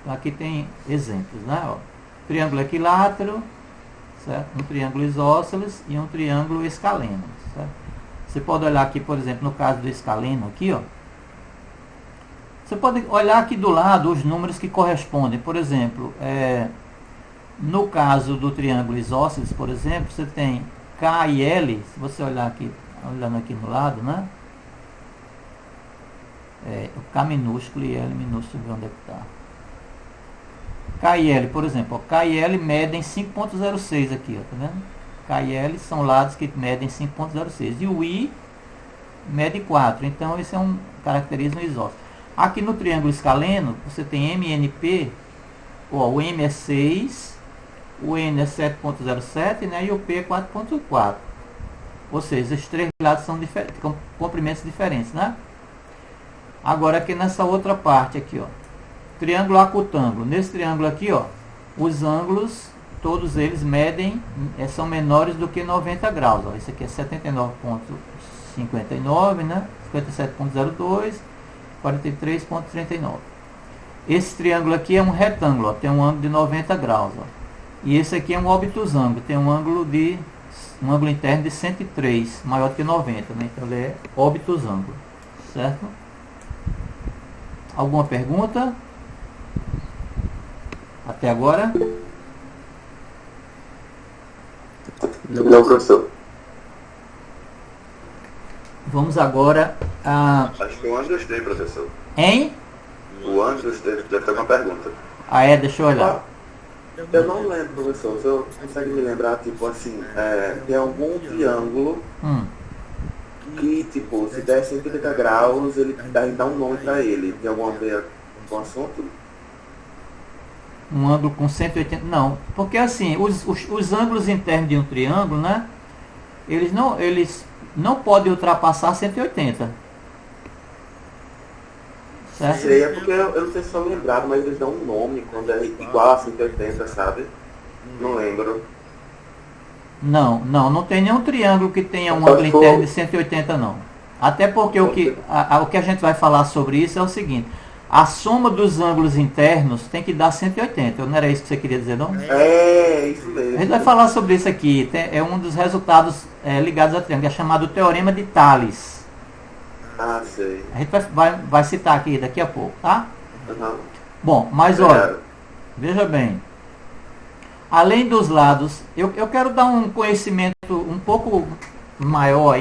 Então, aqui tem exemplos, né? Ó, triângulo equilátero, certo? Um triângulo isósceles e um triângulo escaleno. Certo? Você pode olhar aqui, por exemplo, no caso do escaleno, aqui, ó. Você pode olhar aqui do lado os números que correspondem. Por exemplo, no caso do triângulo isósceles, por exemplo, você tem K e L. Se você olhar aqui, olhando aqui no lado, né? O K minúsculo e L minúsculo, ver onde é que está. K e L, por exemplo, ó, K e L medem 5.06 aqui, ó, tá vendo? K e L são lados que medem 5.06. E o I mede 4. Então, esse é um caracterismo isósceles. Aqui no triângulo escaleno, você tem MNP, ó, o M é 6, o N é 7.07, né, e o P é 4.4. Ou seja, os três lados são com comprimentos diferentes, né? Agora aqui nessa outra parte aqui, ó, triângulo acutângulo. Nesse triângulo aqui, ó, os ângulos, todos eles medem, são menores do que 90 graus. Ó. Esse aqui é 79.59, né? 57.02, 43.39. Esse triângulo aqui é um retângulo, ó, tem um ângulo de 90 graus. Ó. E esse aqui é um obtusângulo, tem um ângulo interno de 103, maior do que 90, né? Então ele é obtusângulo, certo? Alguma pergunta? Até agora? Não, professor. Vamos agora a... Acho que o Ângelo tem, professor. Hein? O Ângelo deve ter uma pergunta. Deixa eu olhar. Eu não lembro, professor. O senhor consegue me lembrar, tipo assim, tem algum triângulo que, tipo, se der 180 graus, ele dá um nome pra ele. Tem alguma ver com o assunto? Um ângulo com 180... Não, porque assim, os ângulos internos de um triângulo, né? Eles não podem ultrapassar 180. Certo? Sei, é porque eu não sei se são lembrados, mas eles dão um nome quando é igual a 180, sabe? Não lembro. Não tem nenhum triângulo que tenha um ângulo interno de 180, não. Até porque o que a gente vai falar sobre isso é o seguinte: a soma dos ângulos internos tem que dar 180. Não era isso que você queria dizer, não? É, isso mesmo. A gente vai falar sobre isso aqui. É um dos resultados ligados a triângulo. É chamado Teorema de Thales. Ah, sei. A gente vai citar aqui daqui a pouco, tá? Uhum. Bom, mas olha, veja bem. Além dos lados, eu quero dar um conhecimento um pouco maior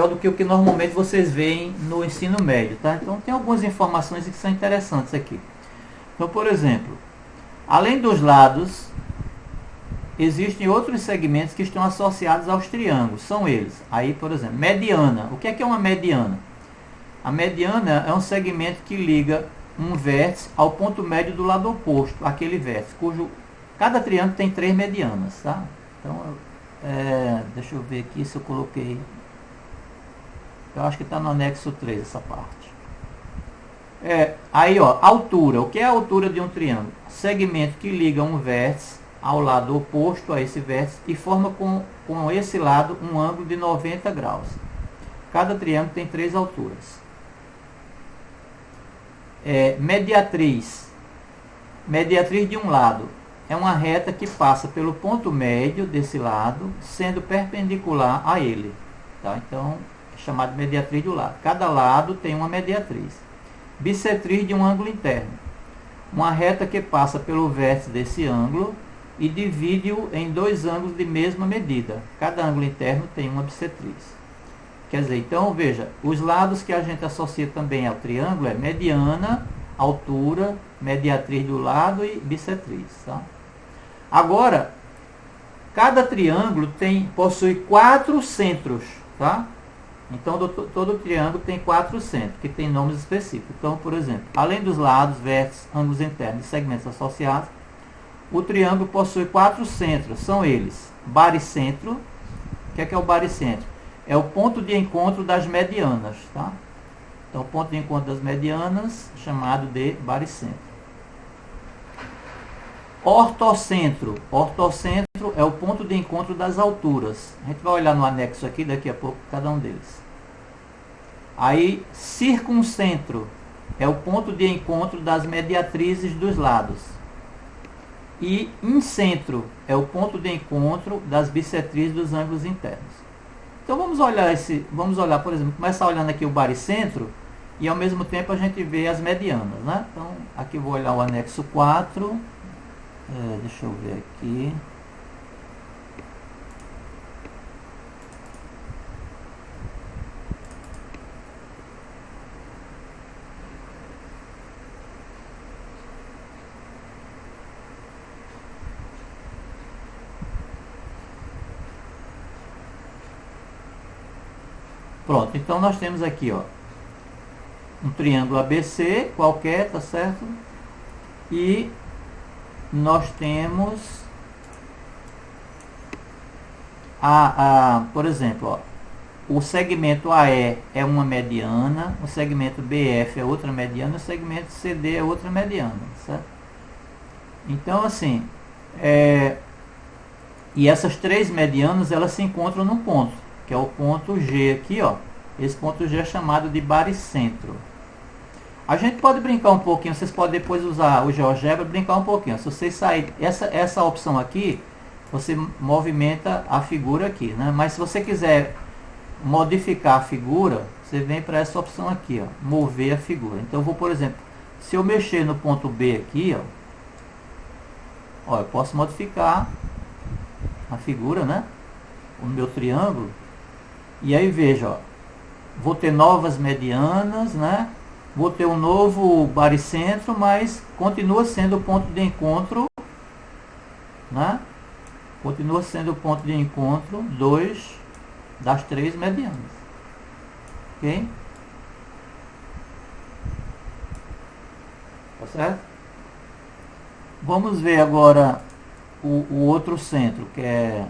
do que o que normalmente vocês veem no ensino médio, tá? Então tem algumas informações que são interessantes aqui. Então, por exemplo, além dos lados, existem outros segmentos que estão associados aos triângulos. São eles. Aí, por exemplo, mediana. O que é uma mediana? A mediana é um segmento que liga um vértice ao ponto médio do lado oposto, aquele vértice, cada triângulo tem 3 medianas, tá? Então, deixa eu ver aqui se eu coloquei. Eu acho que está no anexo 3 essa parte. Aí, ó, altura. O que é a altura de um triângulo? Segmento que liga um vértice ao lado oposto a esse vértice e forma com esse lado um ângulo de 90 graus. Cada triângulo tem 3 alturas. Mediatriz. Mediatriz de um lado é uma reta que passa pelo ponto médio desse lado, sendo perpendicular a ele. Tá? Então, é chamado de mediatriz do lado. Cada lado tem uma mediatriz. Bissetriz de um ângulo interno. Uma reta que passa pelo vértice desse ângulo e divide-o em 2 ângulos de mesma medida. Cada ângulo interno tem uma bissetriz. Quer dizer, então, veja, os lados que a gente associa também ao triângulo é mediana, altura, mediatriz do lado e bissetriz. Tá? Agora, cada triângulo possui 4 centros. Tá? Então, todo triângulo tem 4 centros, que tem nomes específicos. Então, por exemplo, além dos lados, vértices, ângulos internos e segmentos associados, o triângulo possui 4 centros. São eles: baricentro. O que é o baricentro? é o ponto de encontro das medianas, tá? Então, o ponto de encontro das medianas, chamado de baricentro. Ortocentro. Ortocentro é o ponto de encontro das alturas. A gente vai olhar no anexo aqui, daqui a pouco, cada um deles. Aí, circuncentro é o ponto de encontro das mediatrizes dos lados. E incentro é o ponto de encontro das bissetrizes dos ângulos internos. Então, vamos olhar, por exemplo, começar olhando aqui o baricentro e, ao mesmo tempo, a gente vê as medianas, né? Então, aqui eu vou olhar o anexo 4. Deixa eu ver aqui. Pronto, então nós temos aqui, ó, um triângulo ABC qualquer, tá certo? E nós temos por exemplo, ó, o segmento AE é uma mediana, o segmento BF é outra mediana, o segmento CD é outra mediana, certo? Então, assim, e essas três medianas, elas se encontram num ponto, que é o ponto G aqui, ó. Esse ponto G é chamado de baricentro. A gente pode brincar um pouquinho, vocês podem depois usar o GeoGebra e brincar um pouquinho. Se vocês sair essa opção aqui, você movimenta a figura aqui, né? Mas se você quiser modificar a figura, você vem para essa opção aqui, ó, mover a figura. Então eu vou, por exemplo, se eu mexer no ponto B aqui, ó, eu posso modificar a figura, né? O meu triângulo. E aí veja, ó, vou ter novas medianas, né? Vou ter um novo baricentro, mas continua sendo o ponto de encontro, né? Continua sendo o ponto de encontro das três medianas. Ok? Tá certo? Vamos ver agora o outro centro, que é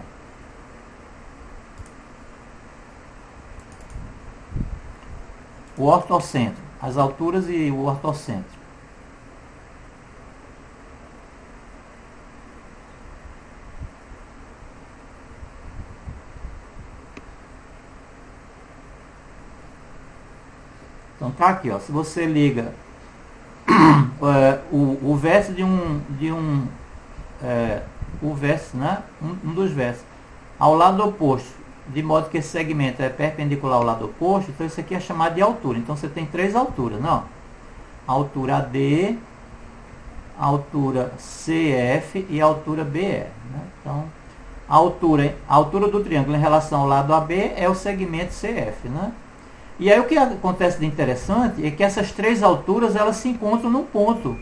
o ortocentro. As alturas e o ortocentro. Então tá aqui, ó. Se você liga o verso o verso, né? Um dos versos ao lado oposto, de modo que esse segmento é perpendicular ao lado oposto, então isso aqui é chamado de altura. Então você tem três alturas, não? A altura AD, a altura CF e a altura BE, né? Então, a altura do triângulo em relação ao lado AB é o segmento CF, né? E aí o que acontece de interessante é que essas três alturas, elas se encontram num ponto.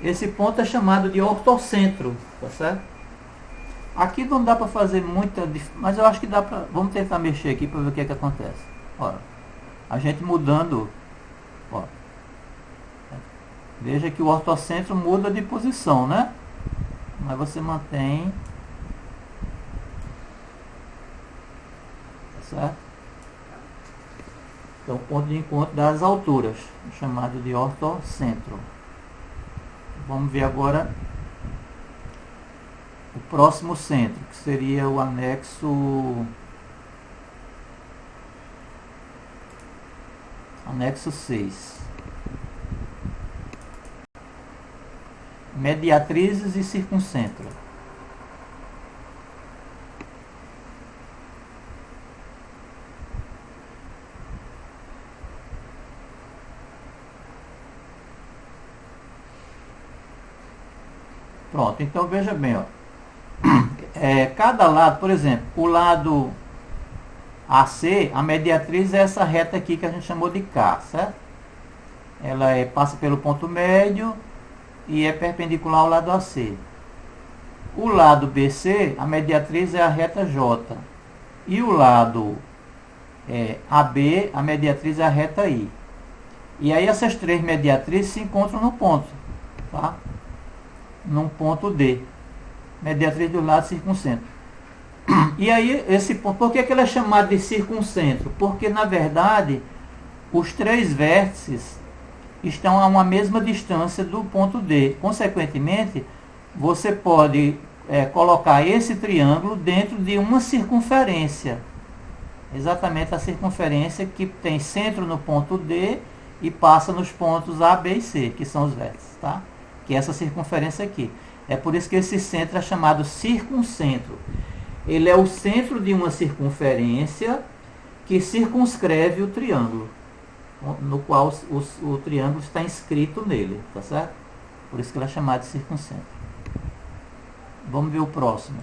Esse ponto é chamado de ortocentro, tá certo? Aqui não dá para fazer muita, mas eu acho que dá para. Vamos tentar mexer aqui para ver o que é que acontece. Ó, a gente mudando, ó, veja que o ortocentro muda de posição, né? Mas você mantém, tá certo? Então, ponto de encontro das alturas, chamado de ortocentro. Vamos ver agora o próximo centro, que seria o anexo 6. Mediatrizes e circuncentro. Pronto, então veja bem, ó. Cada lado, por exemplo, o lado AC, a mediatriz é essa reta aqui que a gente chamou de K, certo? Ela passa pelo ponto médio e é perpendicular ao lado AC. O lado BC, a mediatriz é a reta J. E o lado AB, a mediatriz é a reta I. E aí essas três mediatrizes se encontram no ponto, tá? Num ponto D. Mediatriz do lado circuncentro. E aí, esse ponto, por que ele é chamado de circuncentro? Porque, na verdade, os três vértices estão a uma mesma distância do ponto D. Consequentemente, você pode colocar esse triângulo dentro de uma circunferência. Exatamente a circunferência que tem centro no ponto D e passa nos pontos A, B e C, que são os vértices, tá? Que é essa circunferência aqui. É por isso que esse centro é chamado circuncentro. Ele é o centro de uma circunferência que circunscreve o triângulo, no qual o triângulo está inscrito nele, tá certo? Por isso que ele é chamado de circuncentro. Vamos ver o próximo.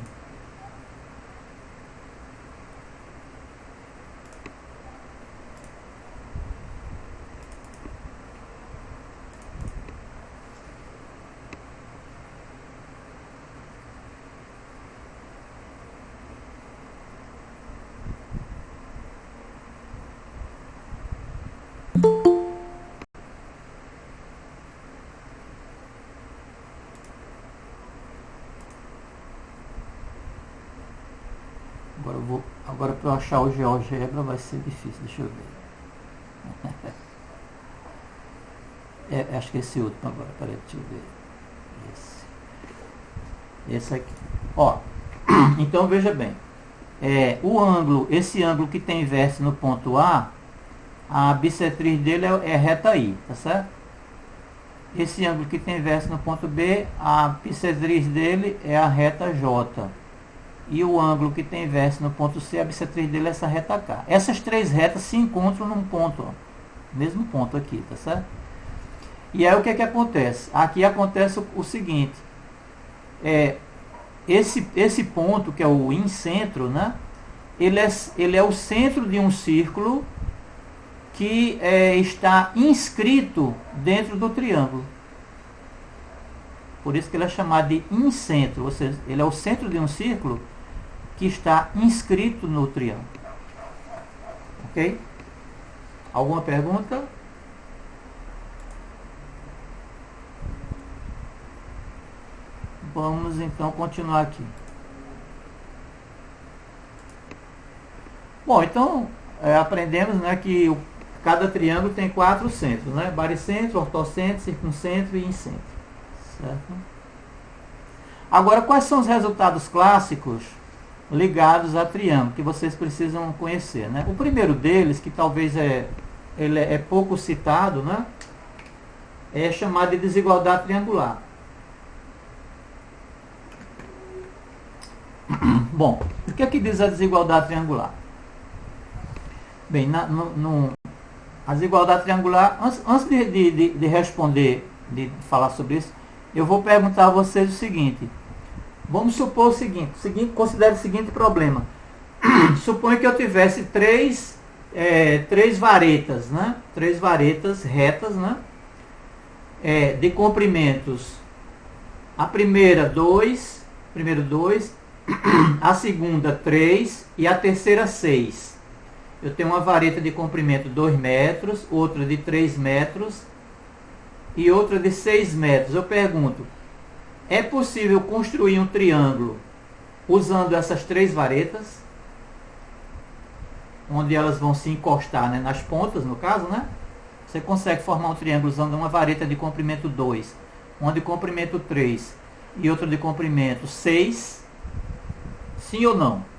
Agora para eu achar o GeoGebra vai ser difícil, deixa eu ver. Acho que esse último agora, peraí, deixa eu ver. Esse aqui. Ó, então veja bem. Esse ângulo que tem vértice no ponto A bissetriz dele é reta I, tá certo? Esse ângulo que tem vértice no ponto B, a bissetriz dele é a reta J. E o ângulo que tem vértice no ponto C, a bissetriz dele é essa reta K. Essas três retas se encontram num ponto, ó, mesmo ponto aqui, tá certo? E aí o que é que acontece? Aqui acontece o seguinte, esse ponto, que é o incentro, né? Ele é o centro de um círculo que está inscrito dentro do triângulo. Por isso que ele é chamado de incentro, ou seja, ele é o centro de um círculo que está inscrito no triângulo. Ok? Alguma pergunta? Vamos então continuar aqui. Bom, então aprendemos, né, que cada triângulo tem 4 centros, né? Baricentro, ortocentro, circuncentro e incentro. Certo? Agora, quais são os resultados clássicos ligados a triângulo que vocês precisam conhecer, né? O primeiro deles, que talvez ele é pouco citado, né? É chamado de desigualdade triangular. Bom, o que é que diz a desigualdade triangular? Bem, a desigualdade triangular, antes de responder, de falar sobre isso, eu vou perguntar a vocês o seguinte. Vamos supor o seguinte, considere o seguinte problema. Suponha que eu tivesse três varetas, né? 3 varetas retas, né? De comprimentos. A primeira 2, a segunda 3 e a terceira 6. Eu tenho uma vareta de comprimento 2 metros, outra de 3 metros e outra de 6 metros. Eu pergunto, é possível construir um triângulo usando essas 3 varetas? Onde elas vão se encostar, né, nas pontas, no caso, né? Você consegue formar um triângulo usando uma vareta de comprimento 2, uma de comprimento 3 e outra de comprimento 6? Sim ou não?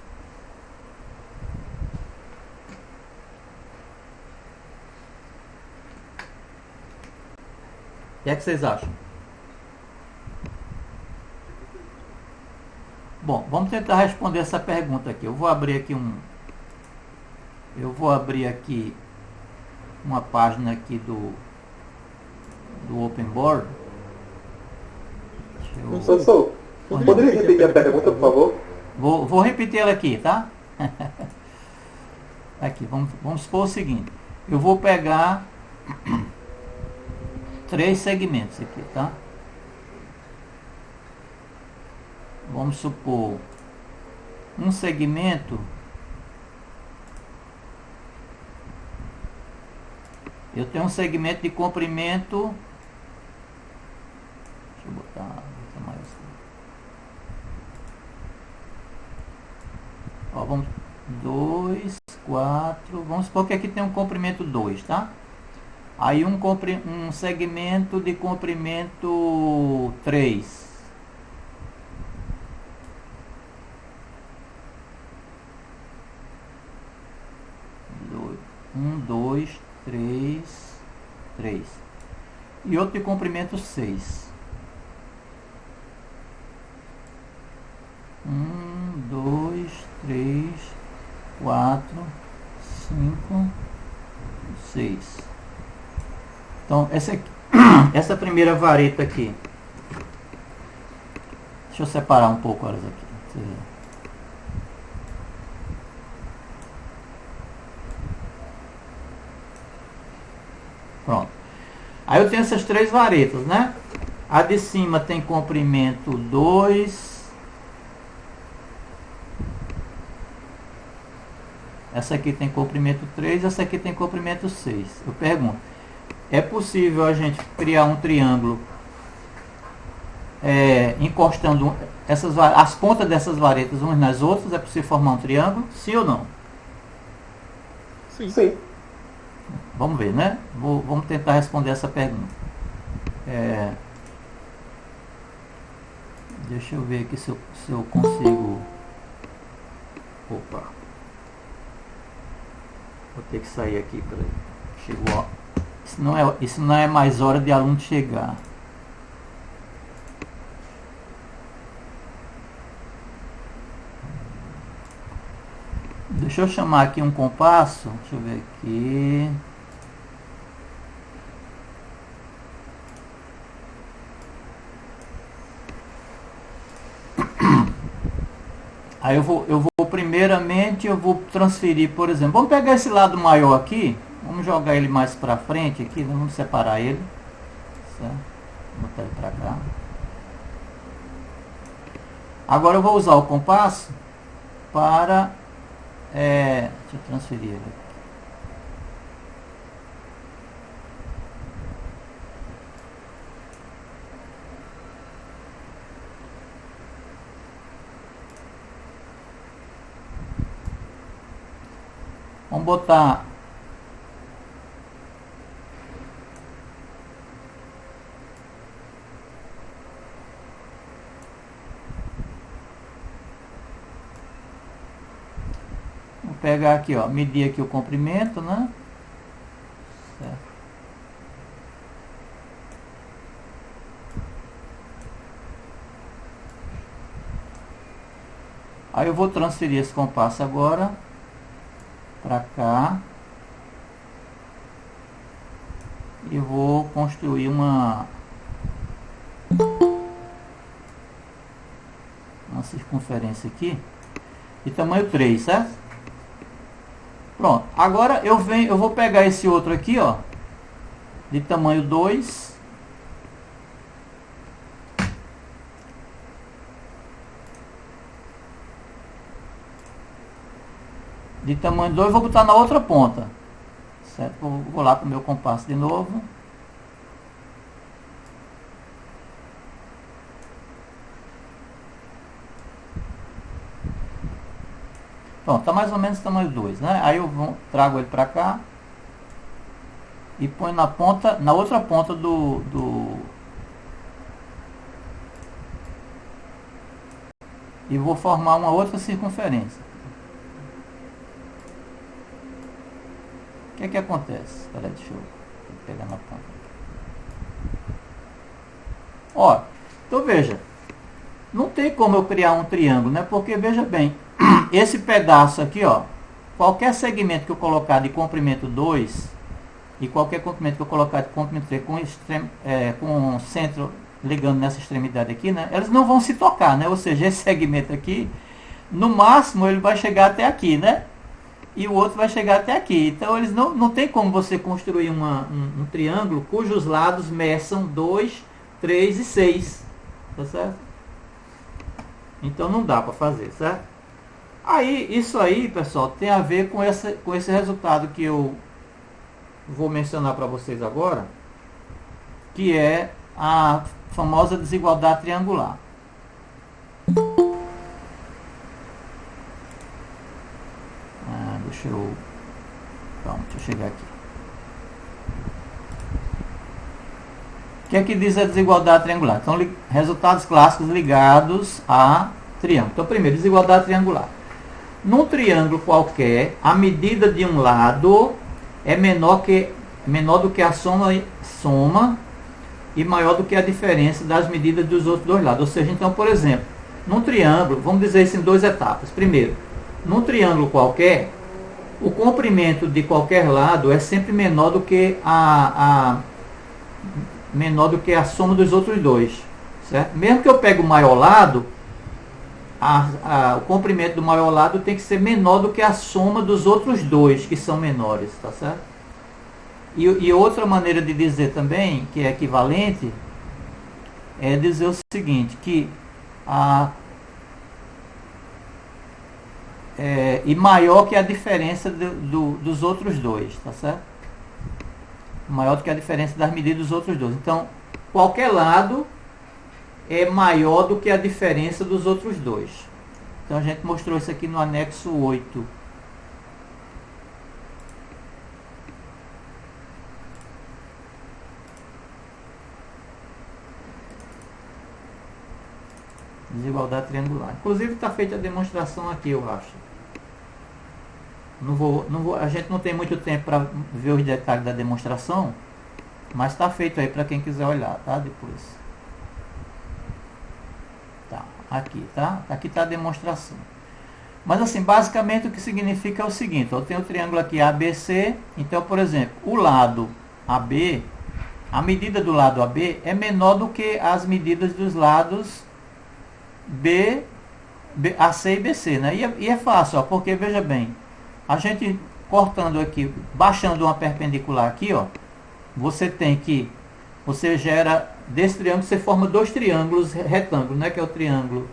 O que é que vocês acham? Bom, vamos tentar responder essa pergunta aqui. Eu vou abrir aqui uma página aqui do OpenBoard. Professor, poderia repetir a pergunta, por favor? Vou repetir ela aqui, tá? Aqui, vamos supor o seguinte. Eu vou pegar 3 segmentos aqui, tá? Vamos supor um segmento. Eu tenho um segmento de comprimento. Deixa eu botar mais. Ó, vamos 2, 4, vamos supor que aqui tem um comprimento 2, tá? Aí um segmento de comprimento 3. Um, 2, 3, 3. E outro de comprimento 6. 1, 2, 3, 4, 5, 6. Então, essa primeira vareta aqui. Deixa eu separar um pouco elas aqui. Pronto. Aí eu tenho essas 3 varetas, né? A de cima tem comprimento 2. Essa aqui tem comprimento 3, essa aqui tem comprimento 6. Eu pergunto, é possível a gente criar um triângulo encostando as pontas dessas varetas umas nas outras? É possível formar um triângulo? Sim ou não? Sim. Vamos ver, né? Vamos tentar responder essa pergunta. Deixa eu ver aqui se eu consigo... Opa! Vou ter que sair aqui. Chegou, ó. Isso não é mais hora de aluno chegar. Deixa eu chamar aqui um compasso. Deixa eu ver aqui. Aí eu vou primeiramente eu vou transferir, por exemplo, vamos pegar esse lado maior aqui, vamos jogar ele mais para frente aqui, vamos separar ele, certo? Vou botar ele para cá. Agora eu vou usar o compasso para deixa eu transferir ele aqui. Vamos botar vou pegar aqui, ó, medir aqui o comprimento, né? Certo. Aí eu vou transferir esse compasso agora para cá e vou construir uma circunferência aqui de tamanho 3, certo? Pronto. Agora eu vou pegar esse outro aqui, ó, de tamanho 2. De tamanho 2, vou botar na outra ponta, certo? Vou lá para o meu compasso de novo. Pronto, está mais ou menos tamanho 2, né? Aí eu trago ele para cá e põe na outra ponta e vou formar uma outra circunferência. O que é que acontece? Espera aí, deixa eu pegar na ponta. Ó, então veja, não tem como eu criar um triângulo, né? Porque veja bem, esse pedaço aqui, ó, qualquer segmento que eu colocar de comprimento 2 e qualquer comprimento que eu colocar de comprimento 3 com o centro ligando nessa extremidade aqui, né? Eles não vão se tocar, né? Ou seja, esse segmento aqui, no máximo ele vai chegar até aqui, né? E o outro vai chegar até aqui. Então eles não tem como você construir um triângulo cujos lados meçam 2, 3 e 6. Tá certo? Então não dá para fazer, certo? Aí, isso aí, pessoal, tem a ver com esse resultado que eu vou mencionar para vocês agora, que é a famosa desigualdade triangular. chegar aqui. O que é que diz a desigualdade triangular? Então, resultados clássicos ligados a triângulo. Então, primeiro, desigualdade triangular. Num triângulo qualquer, a medida de um lado é menor do que a soma e maior do que a diferença das medidas dos outros dois lados. Ou seja, então, por exemplo, num triângulo, vamos dizer isso em duas etapas. Primeiro, num triângulo qualquer, o comprimento de qualquer lado é sempre menor do que a soma dos outros dois, certo? Mesmo que eu pegue o maior lado, o comprimento do maior lado tem que ser menor do que a soma dos outros dois que são menores, tá certo? E outra maneira de dizer também, que é equivalente, é dizer o seguinte, que e maior que a diferença dos outros dois, tá certo? Maior do que a diferença das medidas dos outros dois. Então, qualquer lado é maior do que a diferença dos outros dois. Então, a gente mostrou isso aqui no anexo 8. Desigualdade triangular. Inclusive, está feita a demonstração aqui, eu acho. A gente não tem muito tempo para ver os detalhes da demonstração, mas está feito aí para quem quiser olhar, tá? Depois. Tá, aqui, tá? Aqui está a demonstração. Mas assim, basicamente o que significa é o seguinte, eu tenho o triângulo aqui ABC, então, por exemplo, o lado AB, a medida do lado AB é menor do que as medidas dos lados AC e BC, né? E é fácil, ó, porque veja bem, a gente cortando aqui, baixando uma perpendicular aqui, ó, você gera, desse triângulo, você forma dois triângulos retângulos, né? Que é o triângulo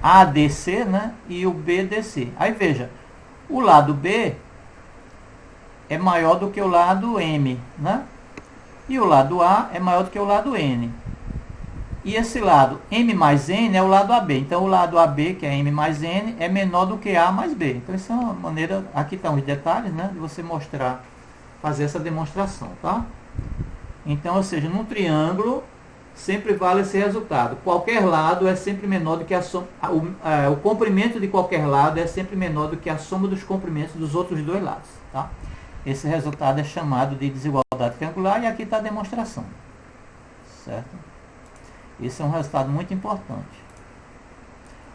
ADC, né? E o BDC. Aí veja, o lado B é maior do que o lado M, né? E o lado A é maior do que o lado N. E esse lado M mais N é o lado AB. Então, o lado AB, que é M mais N, é menor do que A mais B. Então, isso é uma maneira... Aqui estão os detalhes, né? De você mostrar, fazer essa demonstração, tá? Então, ou seja, num triângulo, sempre vale esse resultado. Qualquer lado é sempre menor do que a soma... o comprimento de qualquer lado é sempre menor do que a soma dos comprimentos dos outros dois lados, tá? Esse resultado é chamado de desigualdade triangular e aqui está a demonstração, certo? Isso é um resultado muito importante.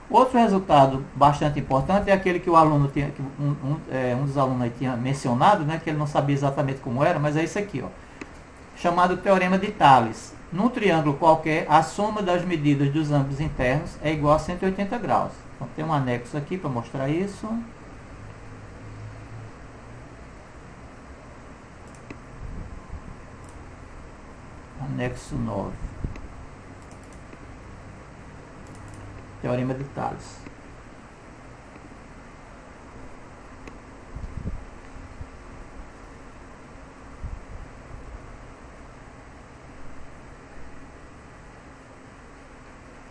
Outro resultado bastante importante é aquele que o aluno tinha, que um dos alunos aí tinha mencionado, né, que ele não sabia exatamente como era, mas é isso aqui, ó, chamado Teorema de Tales. Num triângulo qualquer, a soma das medidas dos ângulos internos é igual a 180 graus. Então tem um anexo aqui para mostrar isso. Anexo 9. Teorema de Tales.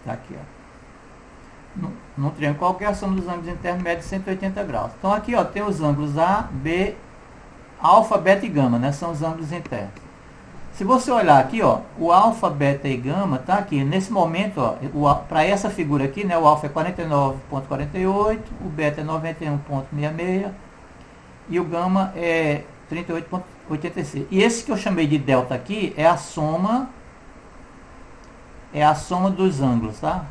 Tá aqui, ó. No triângulo qualquer, a soma dos ângulos internos mede 180 graus. Então aqui, ó, tem os ângulos A, B, alfa, beta e gama, né? São os ângulos internos. Se você olhar aqui, ó, o alfa, beta e gama tá aqui. Nesse momento, ó, para essa figura aqui, né, o alfa é 49,48, o beta é 91,66 e o gama é 38,86. E esse que eu chamei de delta aqui é a soma dos ângulos, tá?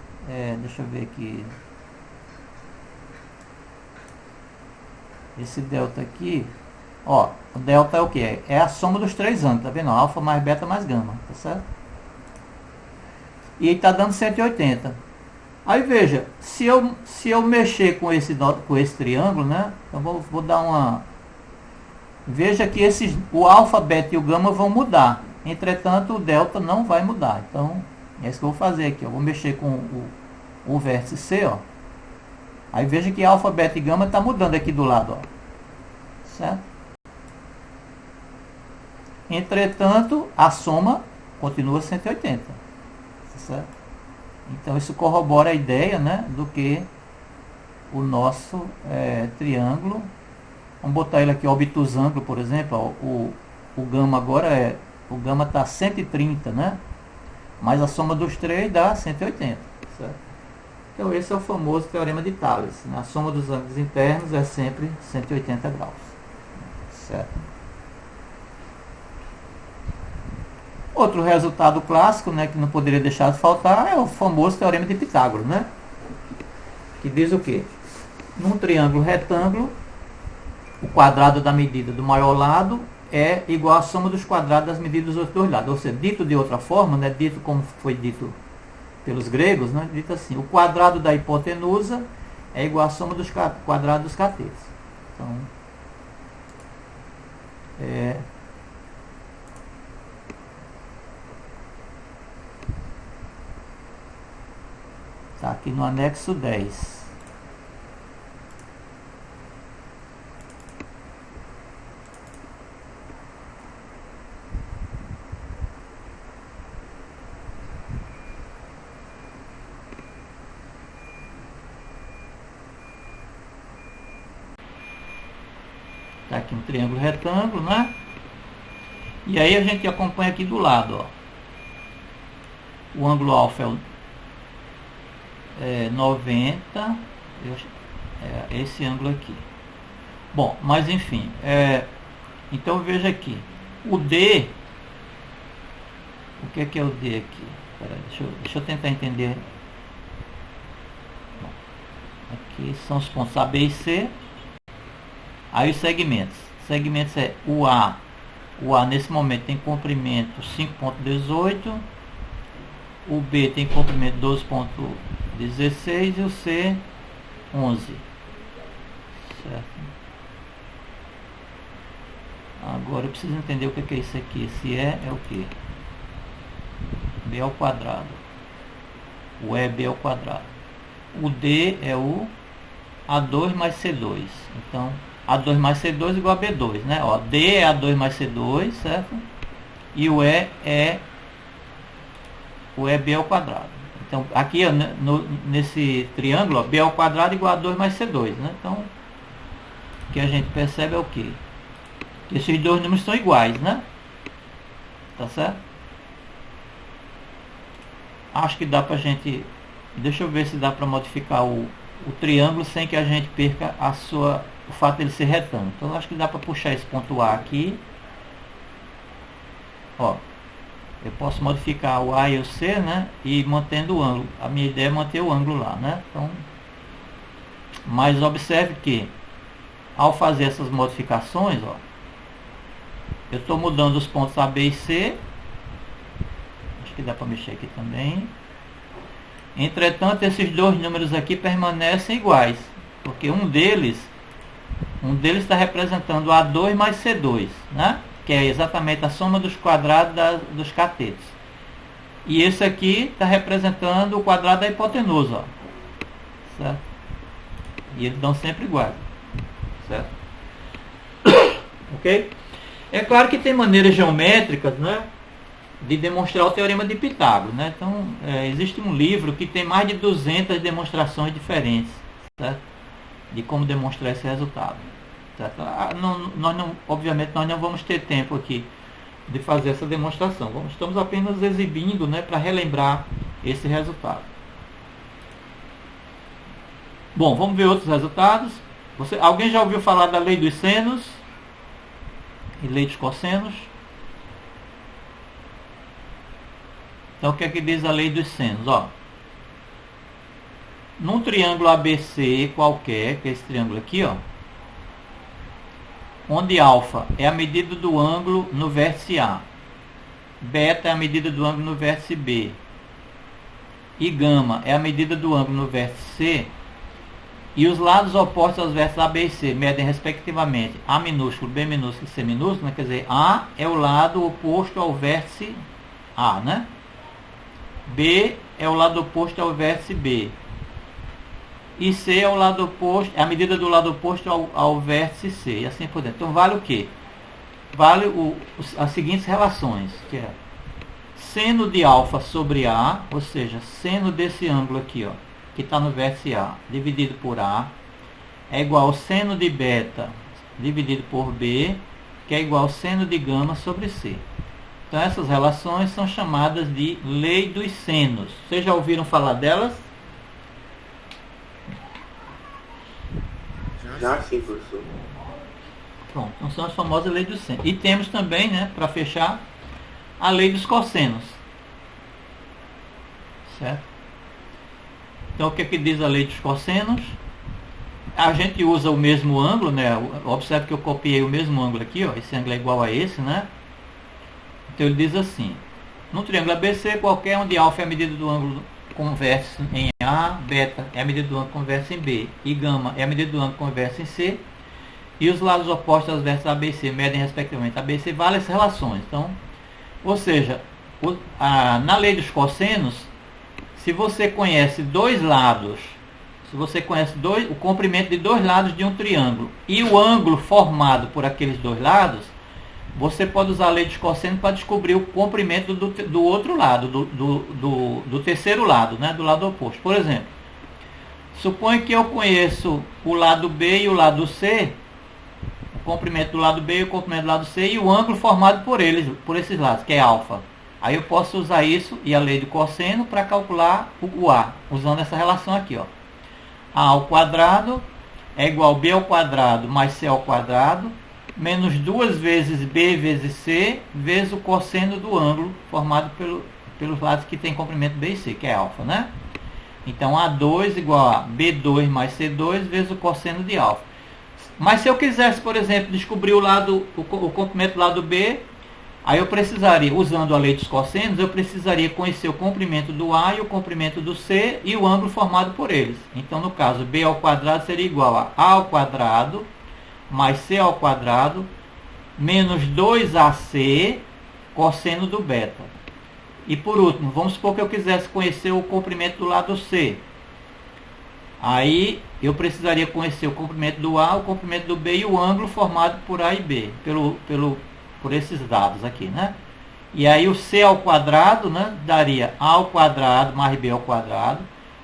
Deixa eu ver aqui. Esse delta aqui, ó, o delta é o que? É a soma dos três ângulos, tá vendo? Alfa mais beta mais gama, tá certo? E está dando 180. Aí veja, se eu mexer com esse triângulo, né? Então vou dar uma... Veja que o alfa, beta e o gama vão mudar. Entretanto, o delta não vai mudar. Então, é isso que eu vou fazer aqui. Eu vou mexer com o vértice C, ó. Aí veja que alfa, beta e gama está mudando aqui do lado, ó. Certo? Entretanto, a soma continua 180. Certo? Então, isso corrobora a ideia, né, do que o nosso triângulo. Vamos botar ele aqui, obtusângulo, por exemplo. Ó, o gama agora o gama está 130, né? Mas a soma dos três dá 180, certo? Então esse é o famoso teorema de Tales, né? A soma dos ângulos internos é sempre 180 graus, certo? Outro resultado clássico, né, que não poderia deixar de faltar, é o famoso teorema de Pitágoras, né? Que diz o quê? Num triângulo retângulo, o quadrado da medida do maior lado é igual à soma dos quadrados das medidas dos outros dois lados. Ou seja, dito de outra forma, né, dito como foi dito pelos gregos, né, dito assim, o quadrado da hipotenusa é igual à soma dos quadrados dos catetos. Então, está aqui no anexo 10. Está aqui um triângulo retângulo, né? E aí a gente acompanha aqui do lado, ó. O ângulo alfa é 90, esse ângulo aqui. Bom, mas enfim, então veja aqui, o D, o que é o D aqui? Peraí, deixa eu tentar entender. Bom, aqui são os pontos A, B e C. Aí os segmentos. Segmentos é o A. O A nesse momento tem comprimento 5.18. O B tem comprimento 12.16 e o C 11. Certo? Agora eu preciso entender o que é isso aqui. Esse é o que? B ao quadrado. O E B ao quadrado. O D é o A2 mais C2. Então, A2 mais C2 igual a B2, né? Ó, D é A2 mais C2, certo? E o E é B ao quadrado. Então, aqui ó, nesse triângulo, ó, B ao quadrado igual a 2 mais C2, né? Então, o que a gente percebe é o quê? Que esses dois números são iguais, né? Tá certo? Acho que dá pra gente... Deixa eu ver se dá para modificar o triângulo sem que a gente perca o fato dele ser retângulo. Então acho que dá para puxar esse ponto A aqui. Ó, eu posso modificar o A e o C, né? E mantendo o ângulo. A minha ideia é manter o ângulo lá, né? Então, mas observe que ao fazer essas modificações, ó, eu estou mudando os pontos A, B e C. Acho que dá para mexer aqui também. Entretanto, esses dois números aqui permanecem iguais, porque um deles está representando A2 mais C2, né? Que é exatamente a soma dos quadrados dos catetos. E esse aqui está representando o quadrado da hipotenusa, ó. Certo? E eles dão sempre iguais, certo? Ok? É claro que tem maneiras geométricas, né, de demonstrar o teorema de Pitágoras, né? Então, existe um livro que tem mais de 200 demonstrações diferentes, certo? De como demonstrar esse resultado, certo? Obviamente nós não vamos ter tempo aqui de fazer essa demonstração. Estamos apenas exibindo, né, para relembrar esse resultado. Bom, vamos ver outros resultados. Alguém já ouviu falar da lei dos senos e lei dos cossenos? Então, o que é que diz a lei dos senos? Ó, num triângulo ABC qualquer, que é esse triângulo aqui, ó, onde alfa é a medida do ângulo no vértice A, beta é a medida do ângulo no vértice B e gama é a medida do ângulo no vértice C, e os lados opostos aos vértices A, B e C medem respectivamente A minúsculo, B minúsculo e C minúsculo, né? Quer dizer, A é o lado oposto ao vértice A, né? B é o lado oposto ao vértice B. E C é o lado oposto, é a medida do lado oposto ao vértice C. E assim por dentro. Então vale o quê? Vale as seguintes relações, que é seno de alfa sobre A, ou seja, seno desse ângulo aqui, ó, que está no vértice A, dividido por A, é igual ao seno de beta dividido por B, que é igual ao seno de gama sobre C. Então essas relações são chamadas de lei dos senos. Vocês já ouviram falar delas? Já sim, professor. Pronto, então são as famosas leis dos senos. E temos também, né, para fechar, a lei dos cossenos. Certo? Então o que é que diz a lei dos cossenos? A gente usa o mesmo ângulo, né? Observe que eu copiei o mesmo ângulo aqui, ó. Esse ângulo é igual a esse, né? Então ele diz assim: no triângulo ABC, qualquer onde alfa é a medida do ângulo converso em A, beta é a medida do ângulo converso em B e gama é a medida do ângulo converso em C, e os lados opostos aos vértices ABC medem respectivamente ABC, vale essas relações. Então, ou seja, na lei dos cossenos, se você conhece dois lados, se você conhece o comprimento de dois lados de um triângulo e o ângulo formado por aqueles dois lados, você pode usar a lei dos cossenos para descobrir o comprimento do outro lado, do terceiro lado, né, do lado oposto. Por exemplo, suponha que eu conheço o lado B e o lado C, o comprimento do lado B e o comprimento do lado C, e o ângulo formado por esses lados, que é alfa. Aí eu posso usar isso e a lei do cosseno para calcular o A, usando essa relação aqui, ó. A ao quadrado é igual a B ao quadrado mais C ao quadrado, menos 2 vezes B vezes C, vezes o cosseno do ângulo formado pelos lados que tem comprimento B e C, que é alfa, né? Então, A2 igual a B2 mais C2 vezes o cosseno de alfa. Mas se eu quisesse, por exemplo, descobrir o comprimento do lado B, aí eu precisaria, usando a lei dos cossenos, eu precisaria conhecer o comprimento do A e o comprimento do C e o ângulo formado por eles. Então, no caso, B ao quadrado seria igual a A ao quadrado mais C ao quadrado menos 2AC cosseno do beta. E por último, vamos supor que eu quisesse conhecer o comprimento do lado C. Aí eu precisaria conhecer o comprimento do A, o comprimento do B e o ângulo formado por A e B, por esses dados aqui, né? E aí o C ao quadrado, né, daria A ao quadrado mais B ao quadrado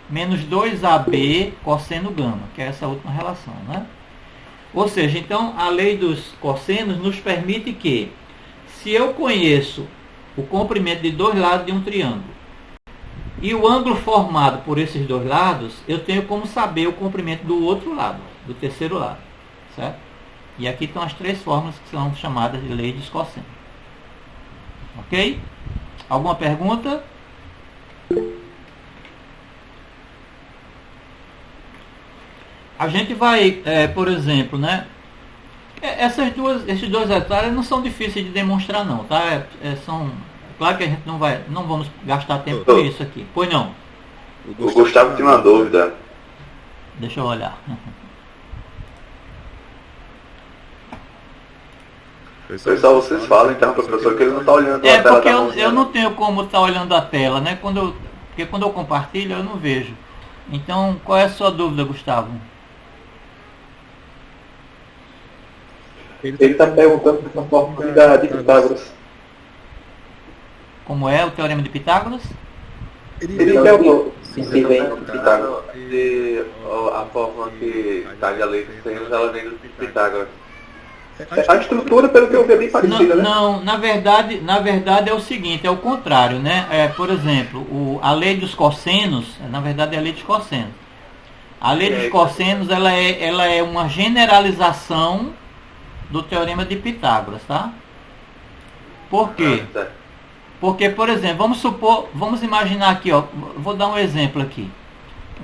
menos 2AB cosseno gama, que é essa última relação, né? Ou seja, então a lei dos cossenos nos permite que, se eu conheço o comprimento de dois lados de um triângulo e o ângulo formado por esses dois lados, eu tenho como saber o comprimento do outro lado, do terceiro lado, certo? E aqui estão as três fórmulas que são chamadas de lei dos cossenos. Ok? Alguma pergunta? A gente vai, por exemplo, né? Esses dois detalhes não são difíceis de demonstrar, não, tá? Claro que a gente não vamos gastar tempo com isso aqui. Pois não? O Gustavo tem uma dúvida. Deixa eu olhar. Pessoal, vocês falam então, professor, que ele não está olhando a tela. Porque eu não tenho como estar olhando a tela, né? Porque quando eu compartilho, eu não vejo. Então, qual é a sua dúvida, Gustavo? Ele está perguntando por uma fórmula de Pitágoras. Como é o teorema de Pitágoras? Ele perguntou se vem do Pitágoras. A fórmula que está ali a lei dos senos, ela vem do Pitágoras. A estrutura, pelo que eu vi, é bem parecida, né? Não, na verdade é o seguinte, é o contrário, né? Por exemplo, a lei dos cossenos, na verdade é a lei dos cossenos. A lei dos cossenos, ela é uma generalização do teorema de Pitágoras, tá? Por quê? Porque, por exemplo, vamos imaginar aqui, ó, vou dar um exemplo aqui.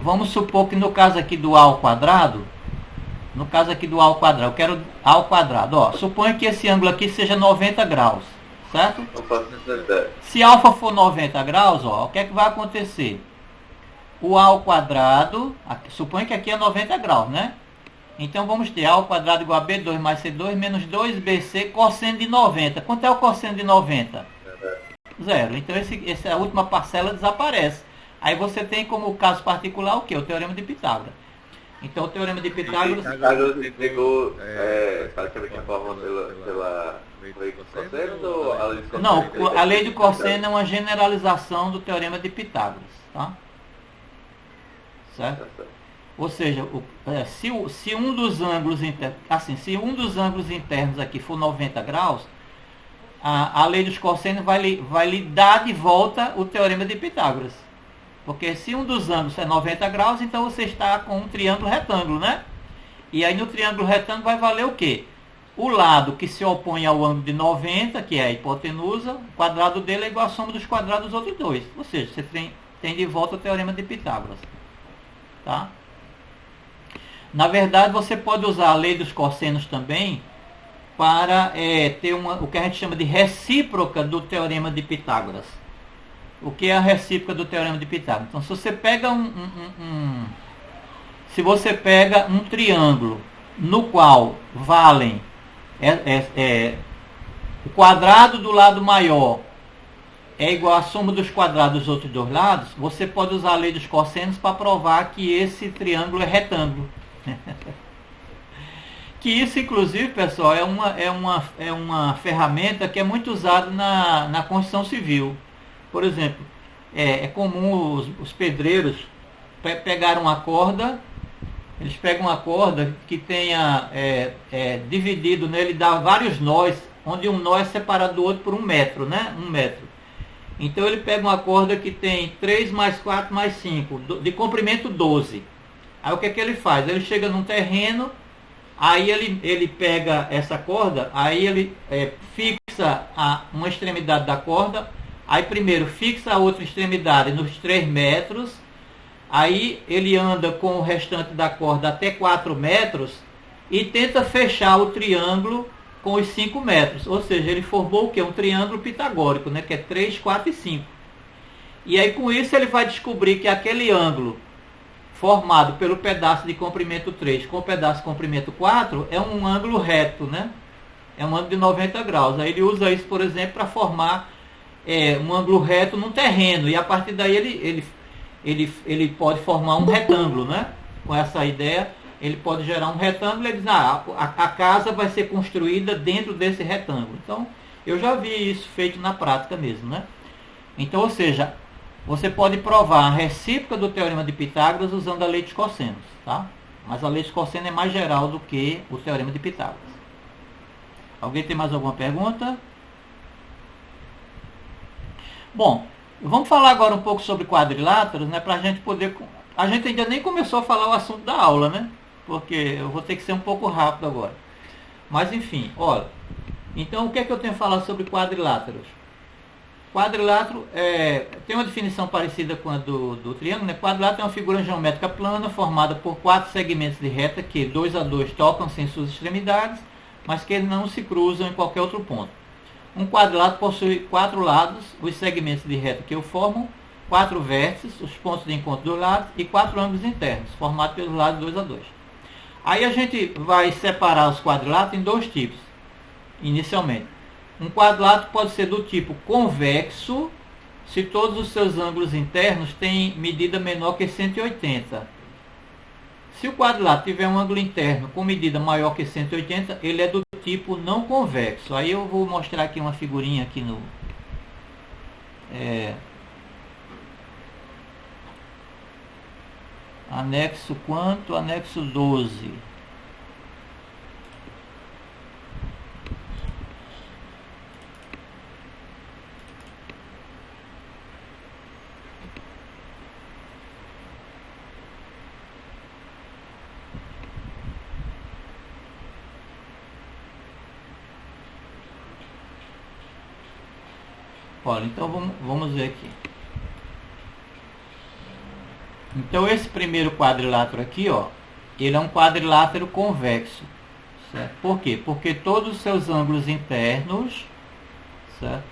Vamos supor que no caso aqui do A ao quadrado, eu quero A ao quadrado, ó, suponha que esse ângulo aqui seja 90 graus, certo? Se alfa for 90 graus, ó, o que é que vai acontecer? O A ao quadrado, suponha que aqui é 90 graus, né? Então vamos ter A ao quadrado igual a B2 mais C2 menos 2BC cosseno de 90. Quanto é o cosseno de 90? Zero. Então essa última parcela desaparece. Aí você tem como caso particular o quê? O teorema de Pitágoras. Então o teorema de Pitágoras... Pitágoras pegou praticamente a fórmula pela lei dos cossenos ou a lei dos cossenos? Não, a lei do cosseno é uma generalização do teorema de Pitágoras, tá? Certo? Ou seja, se um dos ângulos internos, assim, se um dos ângulos internos aqui for 90 graus, a lei dos cossênios vai lhe dar de volta o teorema de Pitágoras. Porque se um dos ângulos é 90 graus, então você está com um triângulo retângulo, né? E aí no triângulo retângulo vai valer o quê? O lado que se opõe ao ângulo de 90, que é a hipotenusa, o quadrado dele é igual à soma dos quadrados dos outros dois. Ou seja, você tem de volta o teorema de Pitágoras. Tá? Na verdade, você pode usar a lei dos cossenos também para ter o que a gente chama de recíproca do teorema de Pitágoras. O que é a recíproca do teorema de Pitágoras? Então, se você pega um triângulo no qual valem o quadrado do lado maior é igual à soma dos quadrados dos outros dois lados, você pode usar a lei dos cossenos para provar que esse triângulo é retângulo. Que isso, inclusive, pessoal, é uma ferramenta que é muito usada na construção civil. Por exemplo, é comum os pedreiros pegarem uma corda, eles pegam uma corda que tenha dividido nele, dá vários nós, onde um nó é separado do outro por 1 metro, né? 1 metro. Então ele pega uma corda que tem 3 mais 4 mais 5, de comprimento 12. Aí o que é que ele faz? Ele chega num terreno, aí ele pega essa corda, aí ele fixa uma extremidade da corda, aí primeiro fixa a outra extremidade nos 3 metros, aí ele anda com o restante da corda até 4 metros e tenta fechar o triângulo com os 5 metros. Ou seja, ele formou o quê? Um triângulo pitagórico, né? Que é 3, 4 e 5. E aí com isso ele vai descobrir que aquele ângulo formado pelo pedaço de comprimento 3 com o pedaço de comprimento 4 é um ângulo reto, né? É um ângulo de 90 graus. Aí ele usa isso, por exemplo, para formar um ângulo reto num terreno. E a partir daí ele pode formar um retângulo, né? Com essa ideia, ele pode gerar um retângulo e ele diz, a casa vai ser construída dentro desse retângulo. Então, eu já vi isso feito na prática mesmo, né? Então, ou seja, você pode provar a recíproca do teorema de Pitágoras usando a lei dos cossenos, tá? Mas a lei dos cossenos é mais geral do que o teorema de Pitágoras. Alguém tem mais alguma pergunta? Bom, vamos falar agora um pouco sobre quadriláteros, né? Para a gente poder... A gente ainda nem começou a falar o assunto da aula, né? Porque eu vou ter que ser um pouco rápido agora. Mas enfim, olha. Então o que é que eu tenho a falar sobre quadriláteros? Quadrilátero tem uma definição parecida com a do triângulo, né? Quadrilátero é uma figura geométrica plana formada por 4 segmentos de reta que 2 a 2 tocam-se em suas extremidades, mas que não se cruzam em qualquer outro ponto. Um quadrilátero possui 4 lados, os segmentos de reta que o formam, 4 vértices, os pontos de encontro dos lados e 4 ângulos internos, formados pelos lados 2 a 2. Aí a gente vai separar os quadriláteros em 2 tipos, inicialmente. Um quadrilátero pode ser do tipo convexo, se todos os seus ângulos internos têm medida menor que 180. Se o quadrilátero tiver um ângulo interno com medida maior que 180, ele é do tipo não convexo. Aí eu vou mostrar aqui uma figurinha aqui no... Anexo quanto? Anexo 12. Olha, então vamos ver aqui. Então esse primeiro quadrilátero aqui, ó, ele é um quadrilátero convexo, certo? Por quê? Porque todos os seus ângulos internos, certo,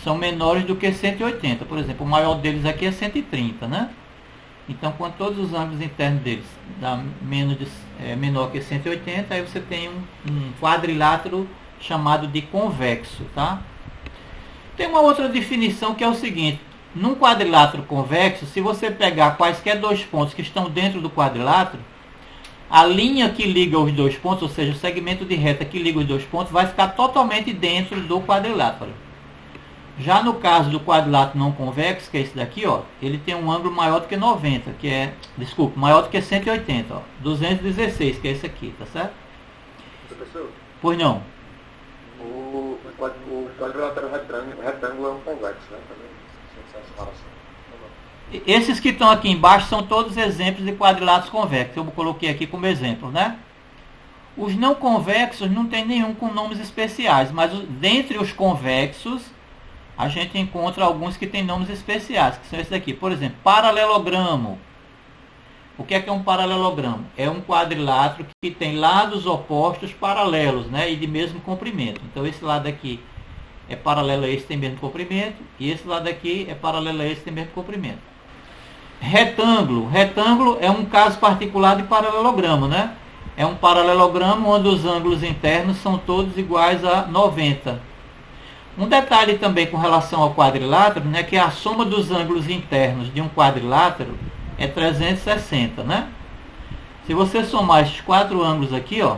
são menores do que 180. Por exemplo, o maior deles aqui é 130, né? Então, quando todos os ângulos internos deles dá menor que 180, aí você tem um quadrilátero chamado de convexo, tá? Tem uma outra definição que é o seguinte: num quadrilátero convexo, se você pegar quaisquer 2 pontos que estão dentro do quadrilátero, a linha que liga os 2 pontos, ou seja, o segmento de reta que liga os 2 pontos, vai ficar totalmente dentro do quadrilátero. Já no caso do quadrilátero não convexo, que é esse daqui, ó, ele tem um ângulo maior do que 90, que é, desculpa, maior do que 180, ó, 216, que é esse aqui, tá certo? Professor, Pois não. o quadrilátero retângulo é um convexo, né? Esses que estão aqui embaixo são todos exemplos de quadriláteros convexos. Eu coloquei aqui como exemplo, né? Os não convexos não tem nenhum com nomes especiais, mas dentre os convexos a gente encontra alguns que têm nomes especiais, que são esses aqui. Por exemplo, paralelogramo. O que é um paralelogramo? É um quadrilátero que tem lados opostos paralelos, né? E de mesmo comprimento. Então esse lado aqui é paralelo a esse, tem mesmo comprimento, e esse lado aqui é paralelo a esse, tem mesmo comprimento. Retângulo. Retângulo é um caso particular de paralelogramo, né? É um paralelogramo onde os ângulos internos são todos iguais a 90. Um detalhe também com relação ao quadrilátero, né, que a soma dos ângulos internos de um quadrilátero é 360, né? Se você somar esses 4 ângulos aqui, ó,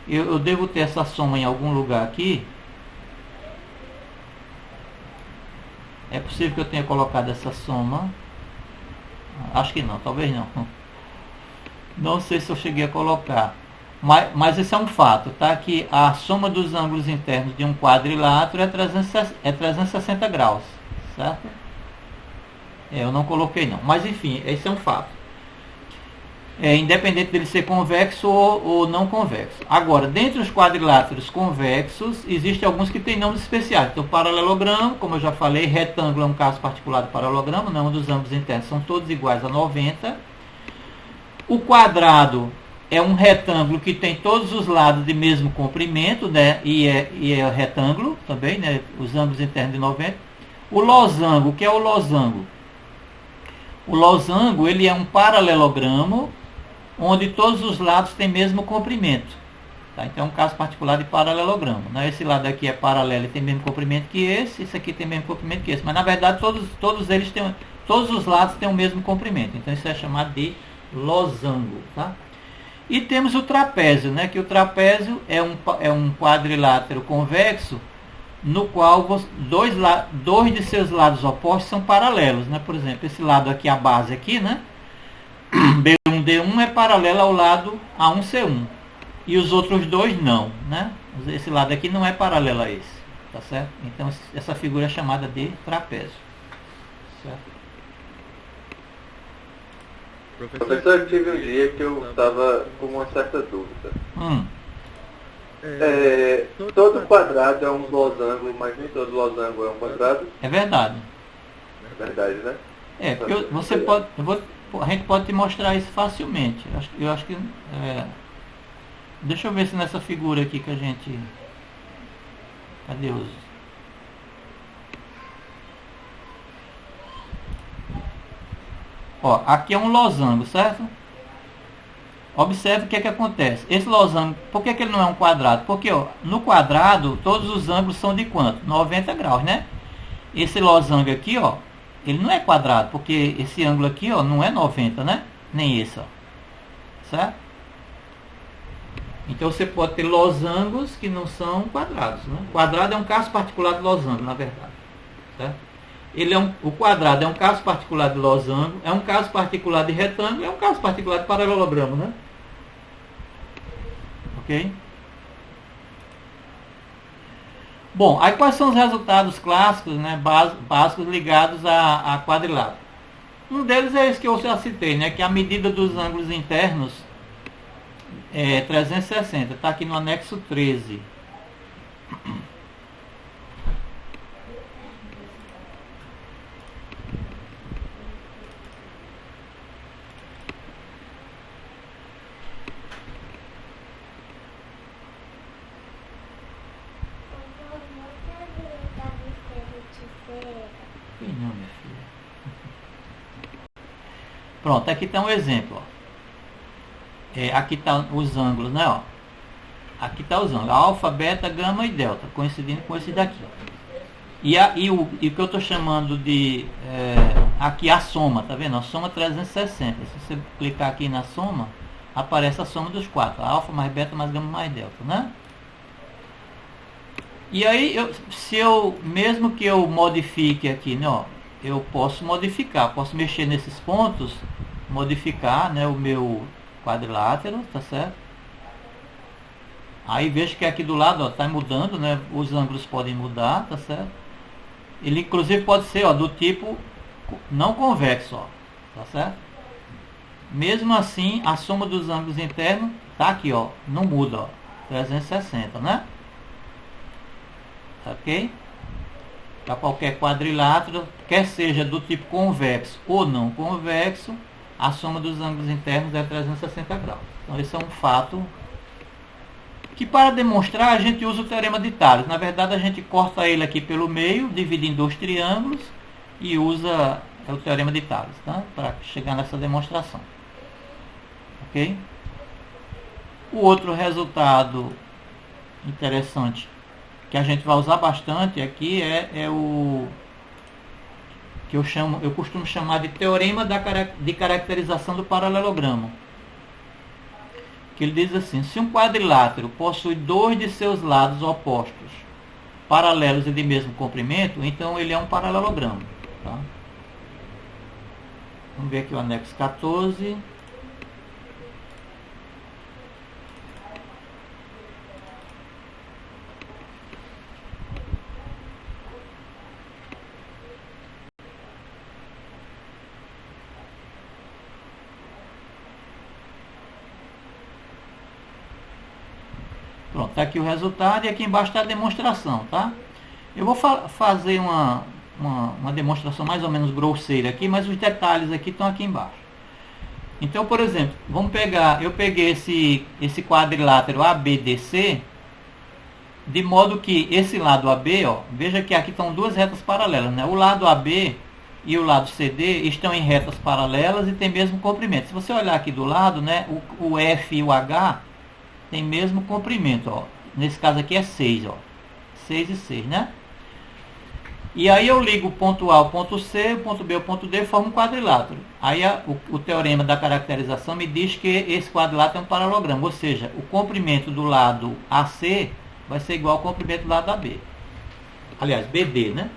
eu devo ter essa soma em algum lugar aqui. É possível que eu tenha colocado essa soma. Acho que não, talvez não. Não sei se eu cheguei a colocar. Mas esse é um fato, tá? Que a soma dos ângulos internos de um quadrilátero é 360 graus, certo? Eu não coloquei não. Mas enfim, esse é um fato. Independente dele ser convexo ou não convexo. Agora, dentre os quadriláteros convexos, existem alguns que têm nomes especiais. Então, paralelogramo, como eu já falei, retângulo é um caso particular do paralelogramo, não, dos ângulos internos são todos iguais a 90. O quadrado é um retângulo que tem todos os lados de mesmo comprimento, né? E é retângulo também, né? Os ângulos internos de 90. O losango, o que é o losango? O losango, ele é um paralelogramo onde todos os lados têm mesmo comprimento. Tá? Então é um caso particular de paralelogramo. Né? Esse lado aqui é paralelo e tem mesmo comprimento que esse aqui tem mesmo comprimento que esse. Mas na verdade todos os lados têm o mesmo comprimento. Então isso é chamado de losango. Tá? E temos o trapézio, né? Que o trapézio é um quadrilátero convexo no qual dois de seus lados opostos são paralelos, né? Por exemplo, esse lado aqui, a base aqui, né? B1D1 é paralelo ao lado A1C1 e os outros dois não, né? Esse lado aqui não é paralelo a esse, tá certo? Então essa figura é chamada de trapézio, certo? Professor, eu tive um dia que eu estava com uma certa dúvida. Todo quadrado é um losango, mas nem todo losango é um quadrado. É verdade. É verdade, né? Porque você pode, a gente pode te mostrar isso facilmente. Eu acho que deixa eu ver se nessa figura aqui que a gente... Cadê os... Ó, aqui é um losango, certo? Observe o que é que acontece. Esse losango, por que ele não é um quadrado? Porque ó, no quadrado, todos os ângulos são de quanto? 90 graus, né? Esse losango aqui, ó, ele não é quadrado, porque esse ângulo aqui, ó, não é 90, né? Nem esse, ó. Certo? Então você pode ter losangos que não são quadrados, né? Quadrado é um caso particular de losango, na verdade. Certo? O quadrado é um caso particular de losango, é um caso particular de retângulo, é um caso particular de paralelogramo, né? Ok? Bom, aí quais são os resultados clássicos, né, básicos ligados a quadrilátero? Um deles é esse que eu já citei, né, que a medida dos ângulos internos é 360, está aqui no anexo 13. Não, minha filha. Pronto, aqui está um exemplo. Ó. Aqui está os ângulos, né? Ó. Aqui está os ângulos. Alfa, beta, gama e delta, coincidindo com esse daqui. Ó. E o que eu estou chamando de... aqui a soma, tá vendo? A soma 360. Se você clicar aqui na soma, aparece a soma dos quatro. Alfa mais beta mais gama mais delta, né? E aí, mesmo que eu modifique aqui, né, ó, eu posso modificar, posso mexer nesses pontos, modificar, né, o meu quadrilátero, tá certo? Aí vejo que aqui do lado, ó, tá mudando, né, os ângulos podem mudar, tá certo? Ele inclusive pode ser, ó, do tipo não convexo, ó, tá certo? Mesmo assim, a soma dos ângulos internos tá aqui, ó, não muda, ó, 360, né? Ok? Para qualquer quadrilátero, quer seja do tipo convexo ou não convexo, a soma dos ângulos internos é 360 graus. Então esse é um fato que, para demonstrar, a gente usa o teorema de Tales. Na verdade, a gente corta ele aqui pelo meio, divide em dois triângulos e usa o teorema de Tales, tá? Para chegar nessa demonstração. Ok? O outro resultado interessante que a gente vai usar bastante aqui é o que eu costumo chamar de teorema de caracterização do paralelogramo. Que ele diz assim: se um quadrilátero possui dois de seus lados opostos paralelos e de mesmo comprimento, então ele é um paralelogramo. Tá? Vamos ver aqui o anexo 14. Pronto, está aqui o resultado e aqui embaixo está a demonstração, tá? Eu vou fazer uma demonstração mais ou menos grosseira aqui, mas os detalhes aqui estão aqui embaixo. Então, por exemplo, eu peguei esse quadrilátero ABDC, de modo que esse lado AB, ó, veja que aqui estão duas retas paralelas, né? O lado AB e o lado CD estão em retas paralelas e tem mesmo comprimento. Se você olhar aqui do lado, né, o F e o H tem mesmo comprimento, ó. Nesse caso aqui é 6, ó. 6 e 6, né? E aí eu ligo o ponto A ao ponto C, o ponto B ao ponto D, forma um quadrilátero. Aí o teorema da caracterização me diz que esse quadrilátero é um paralelogramo, ou seja, o comprimento do lado AC vai ser igual ao comprimento do lado AB. Aliás, BD, né?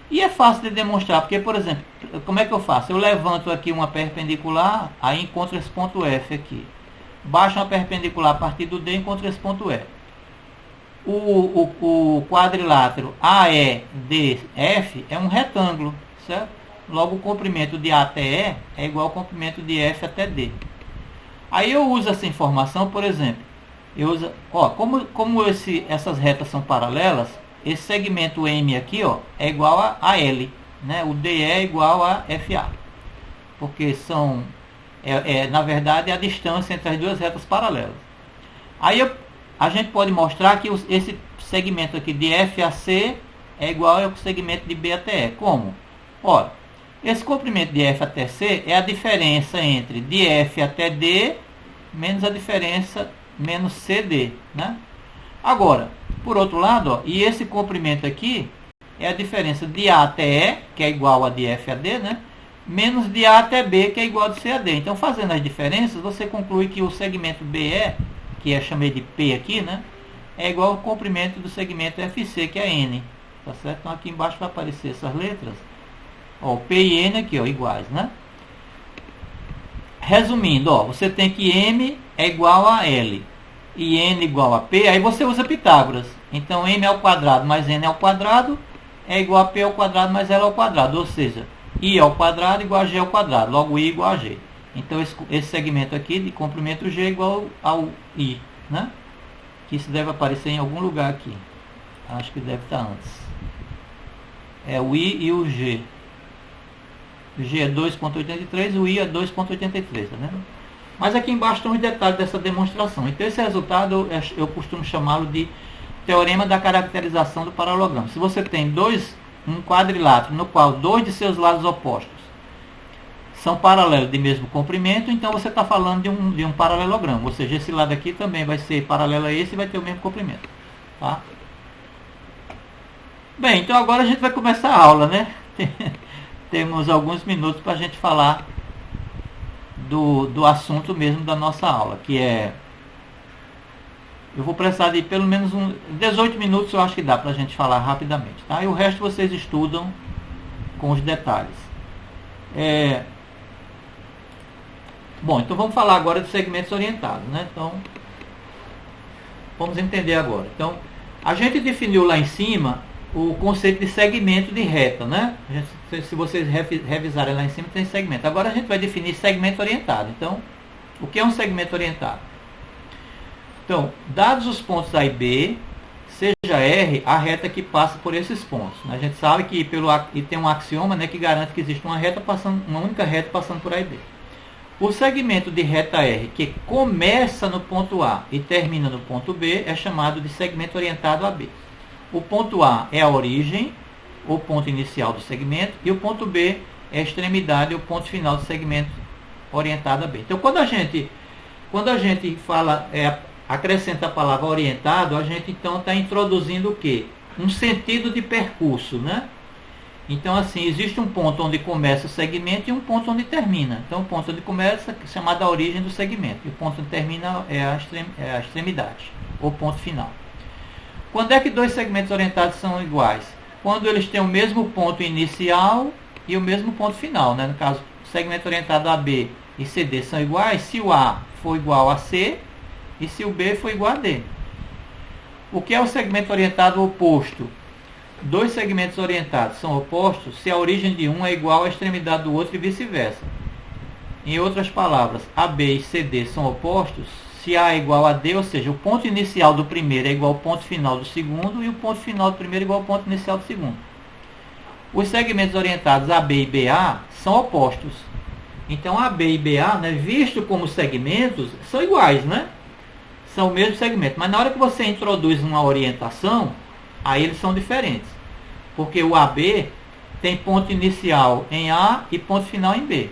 E é fácil de demonstrar, porque, por exemplo, como é que eu faço? Eu levanto aqui uma perpendicular, aí encontro esse ponto F aqui. Baixo uma perpendicular a partir do D e encontro esse ponto E. O quadrilátero AEDF é um retângulo, certo? Logo, o comprimento de A até E é igual ao comprimento de F até D. Aí eu uso essa informação, por exemplo, como essas retas são paralelas, esse segmento M aqui, ó, é igual a L, né? O DE é igual a FA, porque são na verdade, a distância entre as duas retas paralelas. Aí a gente pode mostrar que esse segmento aqui de F a C é igual ao segmento de B até E. Como? Ora, esse comprimento de F até C é a diferença entre de F até D menos a diferença menos CD, né? Agora, por outro lado, ó, e esse comprimento aqui é a diferença de A até E, que é igual a de F a D, né? Menos de A até B, que é igual a de C a D. Então, fazendo as diferenças, você conclui que o segmento BE, que eu chamei de P aqui, né, é igual ao comprimento do segmento FC, que é N. Tá certo? Então, aqui embaixo vai aparecer essas letras. Ó, P e N aqui, ó, iguais, né? Resumindo, ó, você tem que M é igual a L e N igual a P, aí você usa Pitágoras. Então, M ao quadrado mais N ao quadrado é igual a P ao quadrado mais L ao quadrado, ou seja, I ao quadrado igual a G ao quadrado, logo I igual a G. Então esse segmento aqui de comprimento G é igual ao I, né? Que isso deve aparecer em algum lugar aqui. Acho que deve estar antes. É o I e o G. O G é 2,83, o I é 2,83, tá vendo? Mas aqui embaixo estão os detalhes dessa demonstração. Então esse resultado eu costumo chamá-lo de teorema da caracterização do paralelogramo. Se você tem um quadrilátero no qual dois de seus lados opostos são paralelos de mesmo comprimento, então você está falando de um paralelogramo. Ou seja, esse lado aqui também vai ser paralelo a esse e vai ter o mesmo comprimento. Tá? Bem, então agora a gente vai começar a aula, né? Temos alguns minutos para a gente falar do assunto mesmo da nossa aula, que é Eu vou precisar de pelo menos 18 minutos, eu acho que dá para a gente falar rapidamente, tá? E o resto vocês estudam com os detalhes. Bom, então vamos falar agora de segmentos orientados, né? Então, vamos entender agora. Então, a gente definiu lá em cima o conceito de segmento de reta, né? Se vocês revisarem lá em cima, tem segmento. Agora a gente vai definir segmento orientado. Então, o que é um segmento orientado? Então, dados os pontos A e B, seja R a reta que passa por esses pontos. A gente sabe que tem um axioma, né, que garante que existe uma única reta passando por A e B. O segmento de reta R que começa no ponto A e termina no ponto B é chamado de segmento orientado a B. O ponto A é a origem, o ponto inicial do segmento, e o ponto B é a extremidade, o ponto final do segmento orientado a B. Então, quando a gente fala, acrescenta a palavra orientado, a gente então está introduzindo o quê? Um sentido de percurso, né? Então, assim, existe um ponto onde começa o segmento e um ponto onde termina. Então, o ponto onde começa é chamado a origem do segmento, e o ponto onde termina é a extremidade, ou ponto final. Quando é que dois segmentos orientados são iguais? Quando eles têm o mesmo ponto inicial e o mesmo ponto final, né? No caso, o segmento orientado a B e CD são iguais se o A for igual a C e se o B for igual a D. O que é o segmento orientado oposto? Dois segmentos orientados são opostos se a origem de um é igual à extremidade do outro e vice-versa. Em outras palavras, AB e CD são opostos se A é igual a D, ou seja, o ponto inicial do primeiro é igual ao ponto final do segundo e o ponto final do primeiro é igual ao ponto inicial do segundo. Os segmentos orientados AB e BA são opostos. Então, AB e BA, né, visto como segmentos, são iguais, né? São o mesmo segmento. Mas na hora que você introduz uma orientação, aí eles são diferentes. Porque o AB tem ponto inicial em A e ponto final em B.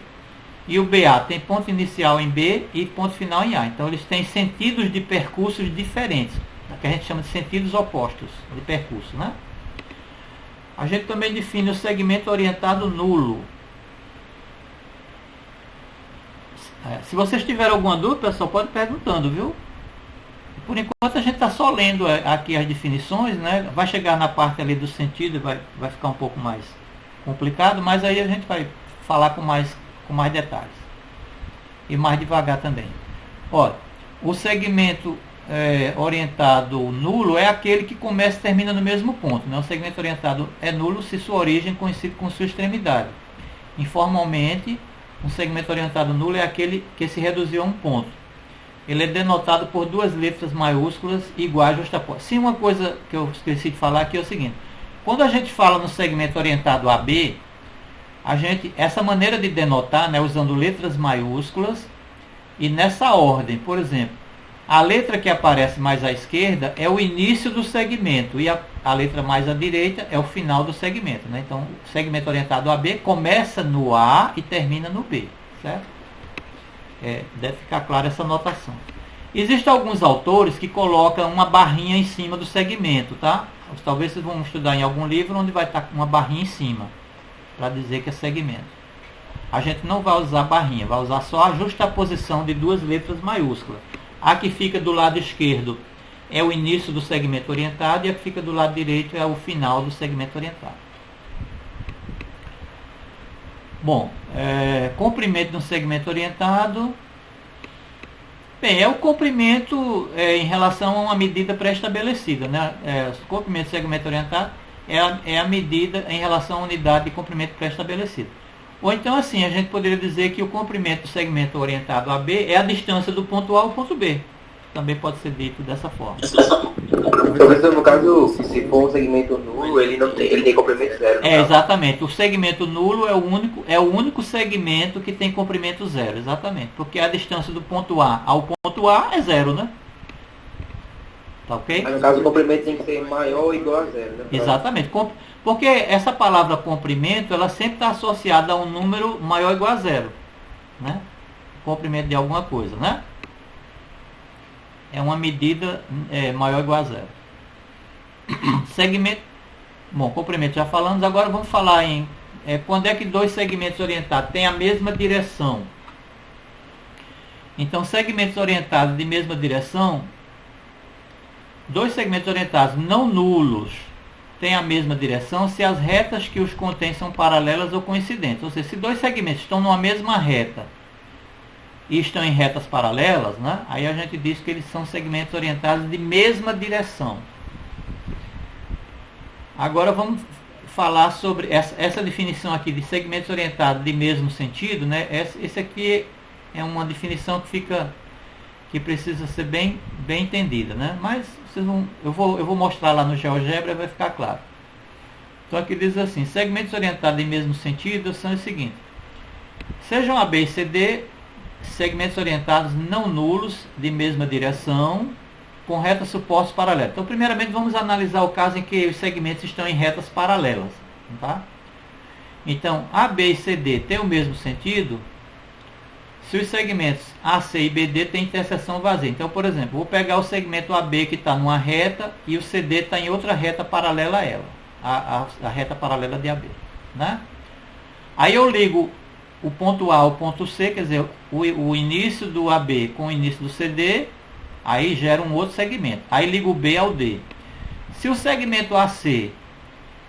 E o BA tem ponto inicial em B e ponto final em A. Então eles têm sentidos de percursos diferentes, que a gente chama de sentidos opostos de percurso, né? A gente também define o segmento orientado nulo. Se vocês tiverem alguma dúvida, pessoal, pode ir perguntando, viu? Por enquanto a gente está só lendo aqui as definições, né? Vai chegar na parte ali do sentido, vai ficar um pouco mais complicado, mas aí a gente vai falar com mais detalhes. E mais devagar também. Olha, o segmento orientado nulo é aquele que começa e termina no mesmo ponto, né? O segmento orientado é nulo se sua origem coincide com sua extremidade. Informalmente, um segmento orientado nulo é aquele que se reduziu a um ponto. Ele é denotado por duas letras maiúsculas iguais justapostas. Sim, uma coisa que eu esqueci de falar aqui é o seguinte. Quando a gente fala no segmento orientado a B, essa maneira de denotar, né, usando letras maiúsculas e nessa ordem, por exemplo, a letra que aparece mais à esquerda é o início do segmento e a letra mais à direita é o final do segmento, né? Então, o segmento orientado a B começa no A e termina no B, certo? Deve ficar clara essa notação. Existem alguns autores que colocam uma barrinha em cima do segmento, tá? Talvez vocês vão estudar em algum livro onde vai estar uma barrinha em cima, para dizer que é segmento. A gente não vai usar barrinha, vai usar só a justaposição de duas letras maiúsculas. A que fica do lado esquerdo é o início do segmento orientado e a que fica do lado direito é o final do segmento orientado. Bom, comprimento de um segmento orientado. Bem, é o comprimento em relação a uma medida pré-estabelecida, né? O comprimento do segmento orientado é a medida em relação à unidade de comprimento pré-estabelecida. Ou então, assim, a gente poderia dizer que o comprimento do segmento orientado a B é a distância do ponto A ao ponto B. Também pode ser dito dessa forma. Professor, no caso, se for um segmento nulo, ele tem comprimento zero. Exatamente. O segmento nulo é o único segmento que tem comprimento zero. Exatamente. Porque a distância do ponto A ao ponto A é zero, né? Tá ok? Mas no caso, o comprimento tem que ser maior ou igual a zero, né? Exatamente. Porque essa palavra comprimento, ela sempre está associada a um número maior ou igual a zero, né? Comprimento de alguma coisa, né? É uma medida maior ou igual a zero. Segmento. Bom, comprimento já falamos. Agora vamos falar em quando é que dois segmentos orientados têm a mesma direção. Então, segmentos orientados de mesma direção dois segmentos orientados não nulos têm a mesma direção se as retas que os contêm são paralelas ou coincidentes. Ou seja, se dois segmentos estão numa mesma reta e estão em retas paralelas, né, aí a gente diz que eles são segmentos orientados de mesma direção. Agora vamos falar sobre essa definição aqui de segmentos orientados de mesmo sentido, né? Esse aqui é uma definição que precisa ser bem entendida, né? Mas eu vou mostrar lá no GeoGebra e vai ficar claro. Então aqui diz assim: segmentos orientados em mesmo sentido são os seguintes: sejam AB e CD segmentos orientados não nulos de mesma direção com retas supostas paralelas. Então, primeiramente, vamos analisar o caso em que os segmentos estão em retas paralelas. Tá? Então, AB e CD têm o mesmo sentido se os segmentos AC e BD têm interseção vazia. Então, por exemplo, vou pegar o segmento AB que está numa reta e o CD está em outra reta paralela a ela, a reta paralela de AB. Né? Aí eu ligo o ponto A ao ponto C, quer dizer, o início do AB com o início do CD, aí gera um outro segmento. Aí ligo o B ao D. Se o segmento AC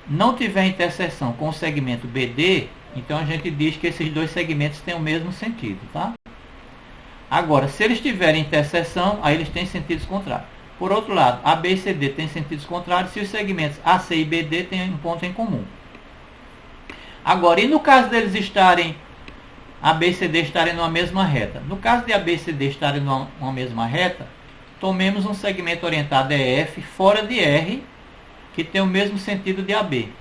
não tiver interseção com o segmento BD, então a gente diz que esses dois segmentos têm o mesmo sentido. Tá? Agora, se eles tiverem interseção, aí eles têm sentidos contrários. Por outro lado, AB e CD têm sentidos contrários se os segmentos AC e BD têm um ponto em comum. Agora, e no caso deles estarem AB e CD estarem numa mesma reta? No caso de AB e CD estarem numa mesma reta, tomemos um segmento orientado EF fora de R, que tem o mesmo sentido de AB.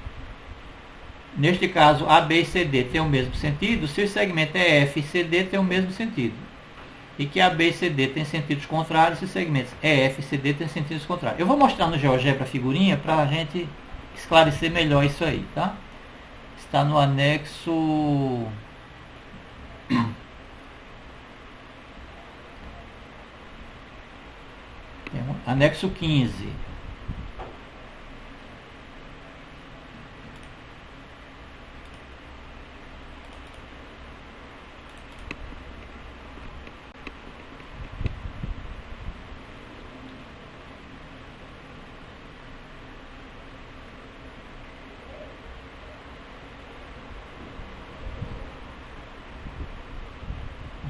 Neste caso, AB e CD têm o mesmo sentido se o segmento EF e CD têm o mesmo sentido. E que AB e CD têm sentidos contrários se os segmentos EF e CD têm sentidos contrários. Eu vou mostrar no GeoGebra a figurinha para a gente esclarecer melhor isso aí. Tá? Está no anexo... Anexo 15.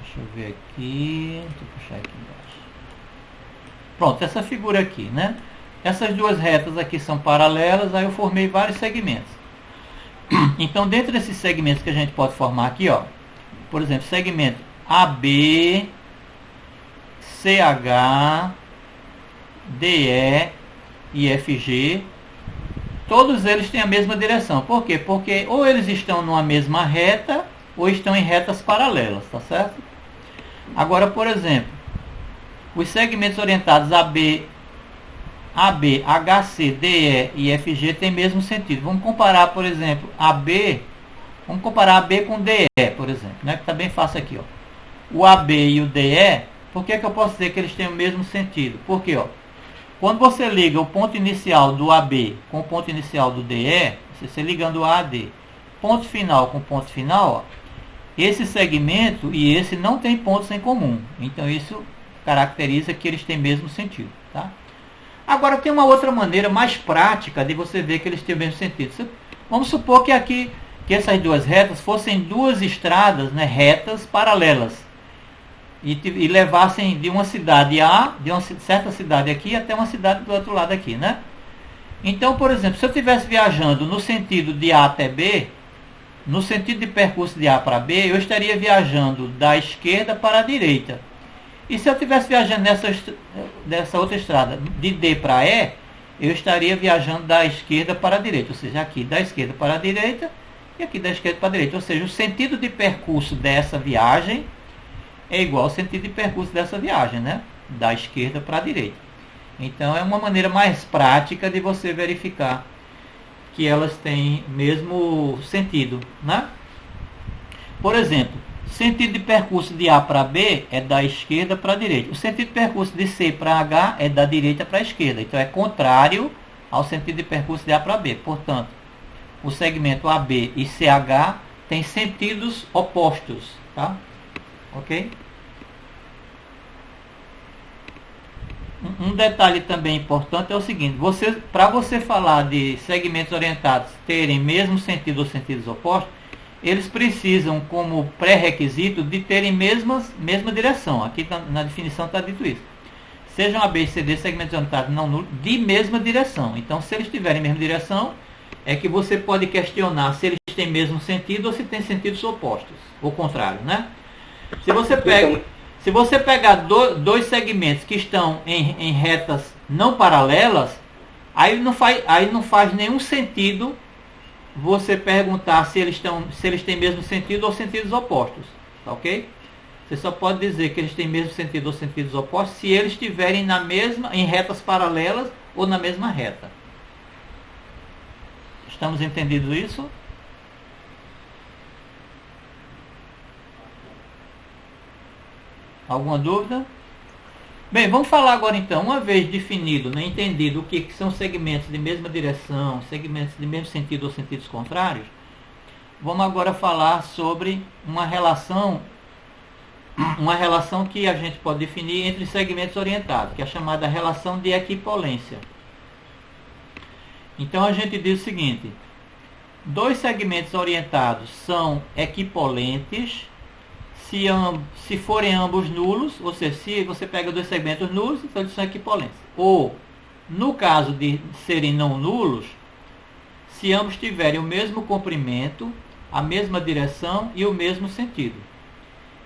Deixa eu ver aqui. Deixa eu puxar aqui embaixo. Pronto, essa figura aqui, né? Essas duas retas aqui são paralelas, aí eu formei vários segmentos. Então, dentro desses segmentos que a gente pode formar aqui, ó, por exemplo, segmento AB, CH, DE e FG, todos eles têm a mesma direção. Por quê? Porque ou eles estão numa mesma reta, ou estão em retas paralelas, tá certo? Agora, por exemplo, os segmentos orientados AB, HC, DE e FG têm mesmo sentido. Vamos comparar, por exemplo, vamos comparar AB com DE, por exemplo, né? Que está bem fácil aqui, ó. O AB e o DE, por que eu posso dizer que eles têm o mesmo sentido? Porque, ó, quando você liga o ponto inicial do AB com o ponto inicial do DE, você ligando A a D, ponto final com ponto final, ó, esse segmento e esse não tem pontos em comum. Então, isso caracteriza que eles têm mesmo sentido. Tá? Agora, tem uma outra maneira mais prática de você ver que eles têm o mesmo sentido. Vamos supor que aqui, que essas duas retas fossem duas estradas, né, retas paralelas e levassem de uma cidade A, de uma certa cidade aqui até uma cidade do outro lado aqui, né? Então, por exemplo, se eu estivesse viajando no sentido de A até B, no sentido de percurso de A para B, eu estaria viajando da esquerda para a direita. E se eu estivesse viajando nessa outra estrada, de D para E, eu estaria viajando da esquerda para a direita. Ou seja, aqui da esquerda para a direita e aqui da esquerda para a direita. Ou seja, o sentido de percurso dessa viagem é igual ao sentido de percurso dessa viagem, né? Da esquerda para a direita. Então, é uma maneira mais prática de você verificar que elas têm mesmo sentido, né? Por exemplo, sentido de percurso de A para B é da esquerda para a direita. O sentido de percurso de C para H é da direita para a esquerda. Então, é contrário ao sentido de percurso de A para B. Portanto, o segmento AB e CH têm sentidos opostos. Tá? Ok? Um detalhe também importante é o seguinte, para você falar de segmentos orientados terem mesmo sentido ou sentidos opostos, eles precisam, como pré-requisito, de terem mesma direção. Aqui na definição está dito isso. Sejam A, B e C, D segmentos orientados não nulos de mesma direção. Então, se eles tiverem mesma direção, é que você pode questionar se eles têm mesmo sentido ou se têm sentidos opostos, ou contrário, né? Se você pegar dois segmentos que estão em retas não paralelas, aí não faz nenhum sentido você perguntar se eles têm mesmo sentido ou sentidos opostos, tá ok? Você só pode dizer que eles têm mesmo sentido ou sentidos opostos se eles estiverem em retas paralelas ou na mesma reta. Estamos entendendo isso? Alguma dúvida? Bem, vamos falar agora então, uma vez definido, né, entendido o que são segmentos de mesma direção, segmentos de mesmo sentido ou sentidos contrários, vamos agora falar sobre uma relação que a gente pode definir entre segmentos orientados, que é a chamada relação de equipolência. Então a gente diz o seguinte, dois segmentos orientados são equipolentes se forem ambos nulos, ou seja, se você pega dois segmentos nulos, então eles são equipolentes. Ou, no caso de serem não nulos, se ambos tiverem o mesmo comprimento, a mesma direção e o mesmo sentido.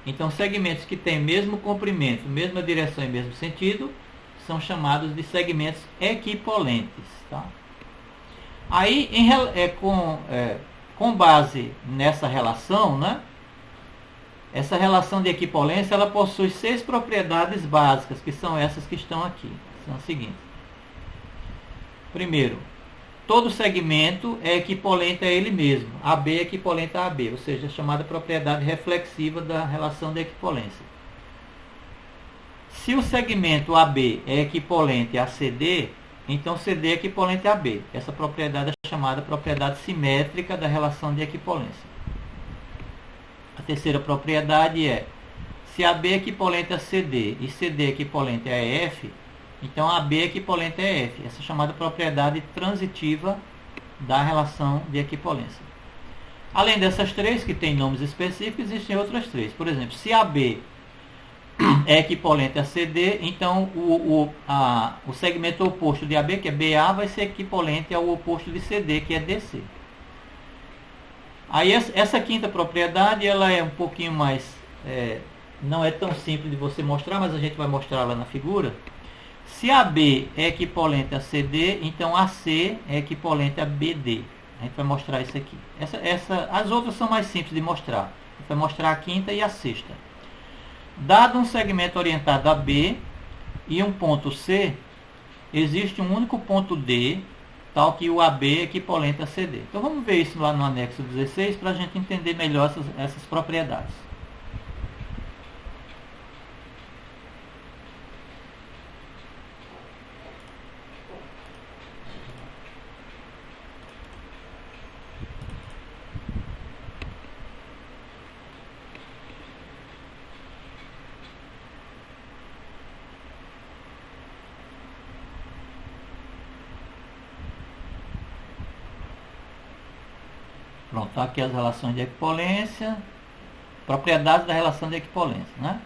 Então, segmentos que têm mesmo comprimento, mesma direção e mesmo sentido, são chamados de segmentos equipolentes. Tá? Aí, com base nessa relação, né? Essa relação de equipolência, ela possui 6 propriedades básicas, que são essas que estão aqui. São as seguintes. Primeiro, todo segmento é equipolente a ele mesmo. AB é equipolente a AB, ou seja, a chamada propriedade reflexiva da relação de equipolência. Se o segmento AB é equipolente a CD, então CD é equivalente a B. Essa propriedade é chamada propriedade simétrica da relação de equivalência. A terceira propriedade é, se AB é equivalente a CD e CD é equivalente a EF, então AB é equivalente a EF. Essa é chamada propriedade transitiva da relação de equivalência. Além dessas três, que têm nomes específicos, existem outras três. Por exemplo, se AB é equivalente a CD, então o segmento oposto de AB, que é BA, vai ser equivalente ao oposto de CD, que é DC. Aí essa quinta propriedade, ela é um pouquinho mais, não é tão simples de você mostrar, mas a gente vai mostrar lá na figura. Se AB é equivalente a CD, então AC é equivalente a BD. A gente vai mostrar isso aqui. As outras são mais simples de mostrar. A gente vai mostrar a quinta e a sexta. Dado um segmento orientado a B e um ponto C, existe um único ponto D, tal que o AB é equivalente a CD. Então vamos ver isso lá no anexo 16 para a gente entender melhor essas propriedades. Pronto, tá aqui as relações de equipolência, propriedades da relação de equipolência, né?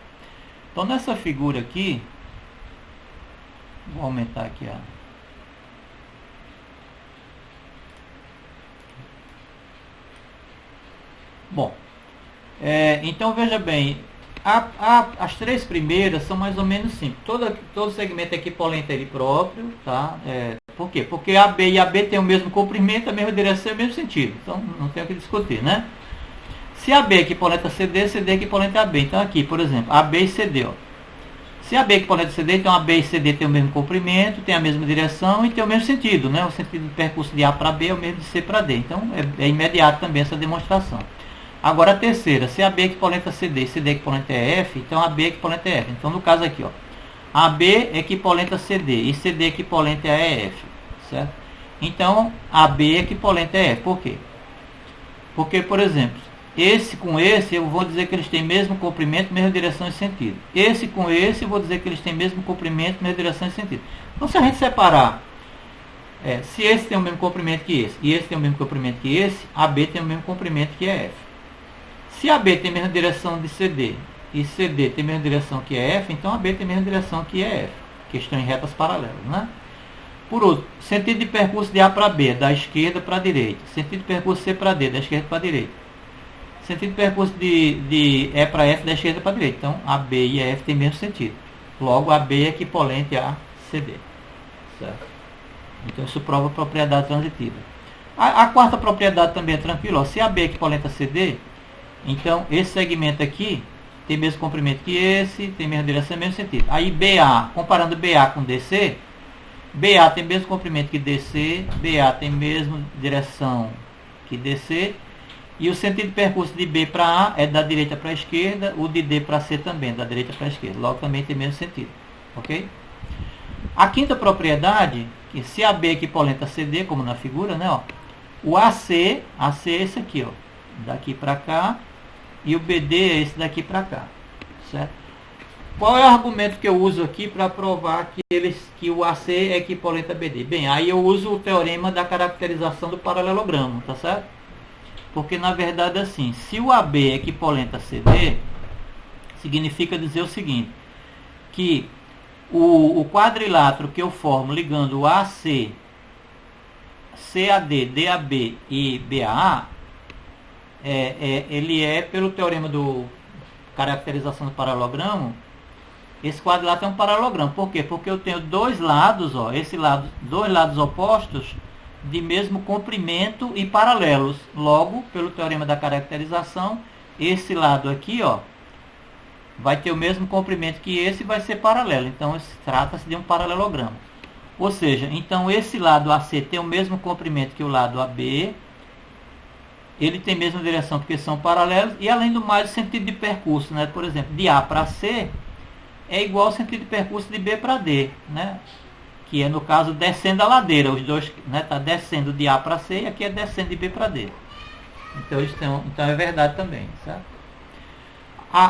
Então nessa figura aqui, vou aumentar aqui a... Bom, então veja bem, as três primeiras são mais ou menos simples. Todo segmento é equipolente a ele próprio, tá? Por quê? Porque AB e AB têm o mesmo comprimento, a mesma direção e o mesmo sentido. Então não tem o que discutir, né? Se AB é equivalente a CD, CD é equivalente a AB. Então aqui, por exemplo, AB e CD. Ó. Se AB é equivalente a CD, então AB e CD têm o mesmo comprimento, têm a mesma direção e têm o mesmo sentido, né? O sentido de percurso de A para B é o mesmo de C para D. Então é imediato também essa demonstração. Agora a terceira, se AB é equivalente a CD e CD é equivalente a EF, então AB é equivalente a EF. Então no caso aqui, ó, AB é equivalente a CD e CD é equivalente a EF, certo? Então AB é equivalente a EF. Por quê? Porque, por exemplo, esse com esse, eu vou dizer que eles têm mesmo comprimento, mesma direção e sentido. Esse com esse, eu vou dizer que eles têm mesmo comprimento, mesma direção e sentido. Então, se a gente separar, se esse tem o mesmo comprimento que esse, e esse tem o mesmo comprimento que esse, AB tem o mesmo comprimento que é F. Se AB tem a mesma direção de CD, e CD tem a mesma direção que é F, então AB tem a mesma direção que é F, que estão em retas paralelas, né? Por outro, sentido de percurso de A para B, da esquerda para a direita. Sentido de percurso C para D, da esquerda para a direita. Sentido de percurso de E para F, da esquerda para a direita. Então, AB e F têm mesmo sentido. Logo, AB é equivalente a CD. Certo? Então, isso prova a propriedade transitiva. A quarta propriedade também é tranquila. Ó. Se AB é equivalente a CD, então, esse segmento aqui tem mesmo comprimento que esse, tem mesma direção, mesmo sentido. Aí, BA, comparando BA com DC, BA tem mesmo comprimento que DC, BA tem mesma direção que DC, e o sentido de percurso de B para A é da direita para a esquerda, o de D para C também, da direita para a esquerda. Logo, também tem mesmo sentido. Ok? A quinta propriedade, que se AB é equivalente a CD, como na figura, né, ó, o AC é esse aqui, ó, daqui para cá, e o BD é esse daqui para cá, certo? Qual é o argumento que eu uso aqui para provar que o AC é equivalente a BD? Bem, aí eu uso o teorema da caracterização do paralelogramo, tá certo? Porque na verdade assim, se o AB é equivalente a CD, significa dizer o seguinte, que o quadrilátero que eu formo ligando o AC, CAD, DAB e BAA, ele é, pelo teorema do caracterização do paralelogramo, esse quadrilátero é um paralelogramo. Por quê? Porque eu tenho dois lados, ó, dois lados opostos de mesmo comprimento e paralelos. Logo, pelo teorema da caracterização, esse lado aqui, ó, vai ter o mesmo comprimento que esse e vai ser paralelo. Então, trata-se de um paralelogramo. Ou seja, então esse lado AC tem o mesmo comprimento que o lado AB, ele tem a mesma direção porque são paralelos, e além do mais, o sentido de percurso, né? Por exemplo, de A para C é igual ao sentido de percurso de B para D, né? Que é, no caso, descendo a ladeira. Os dois, né, tá descendo de A para C e aqui é descendo de B para D. Então é verdade também, certo?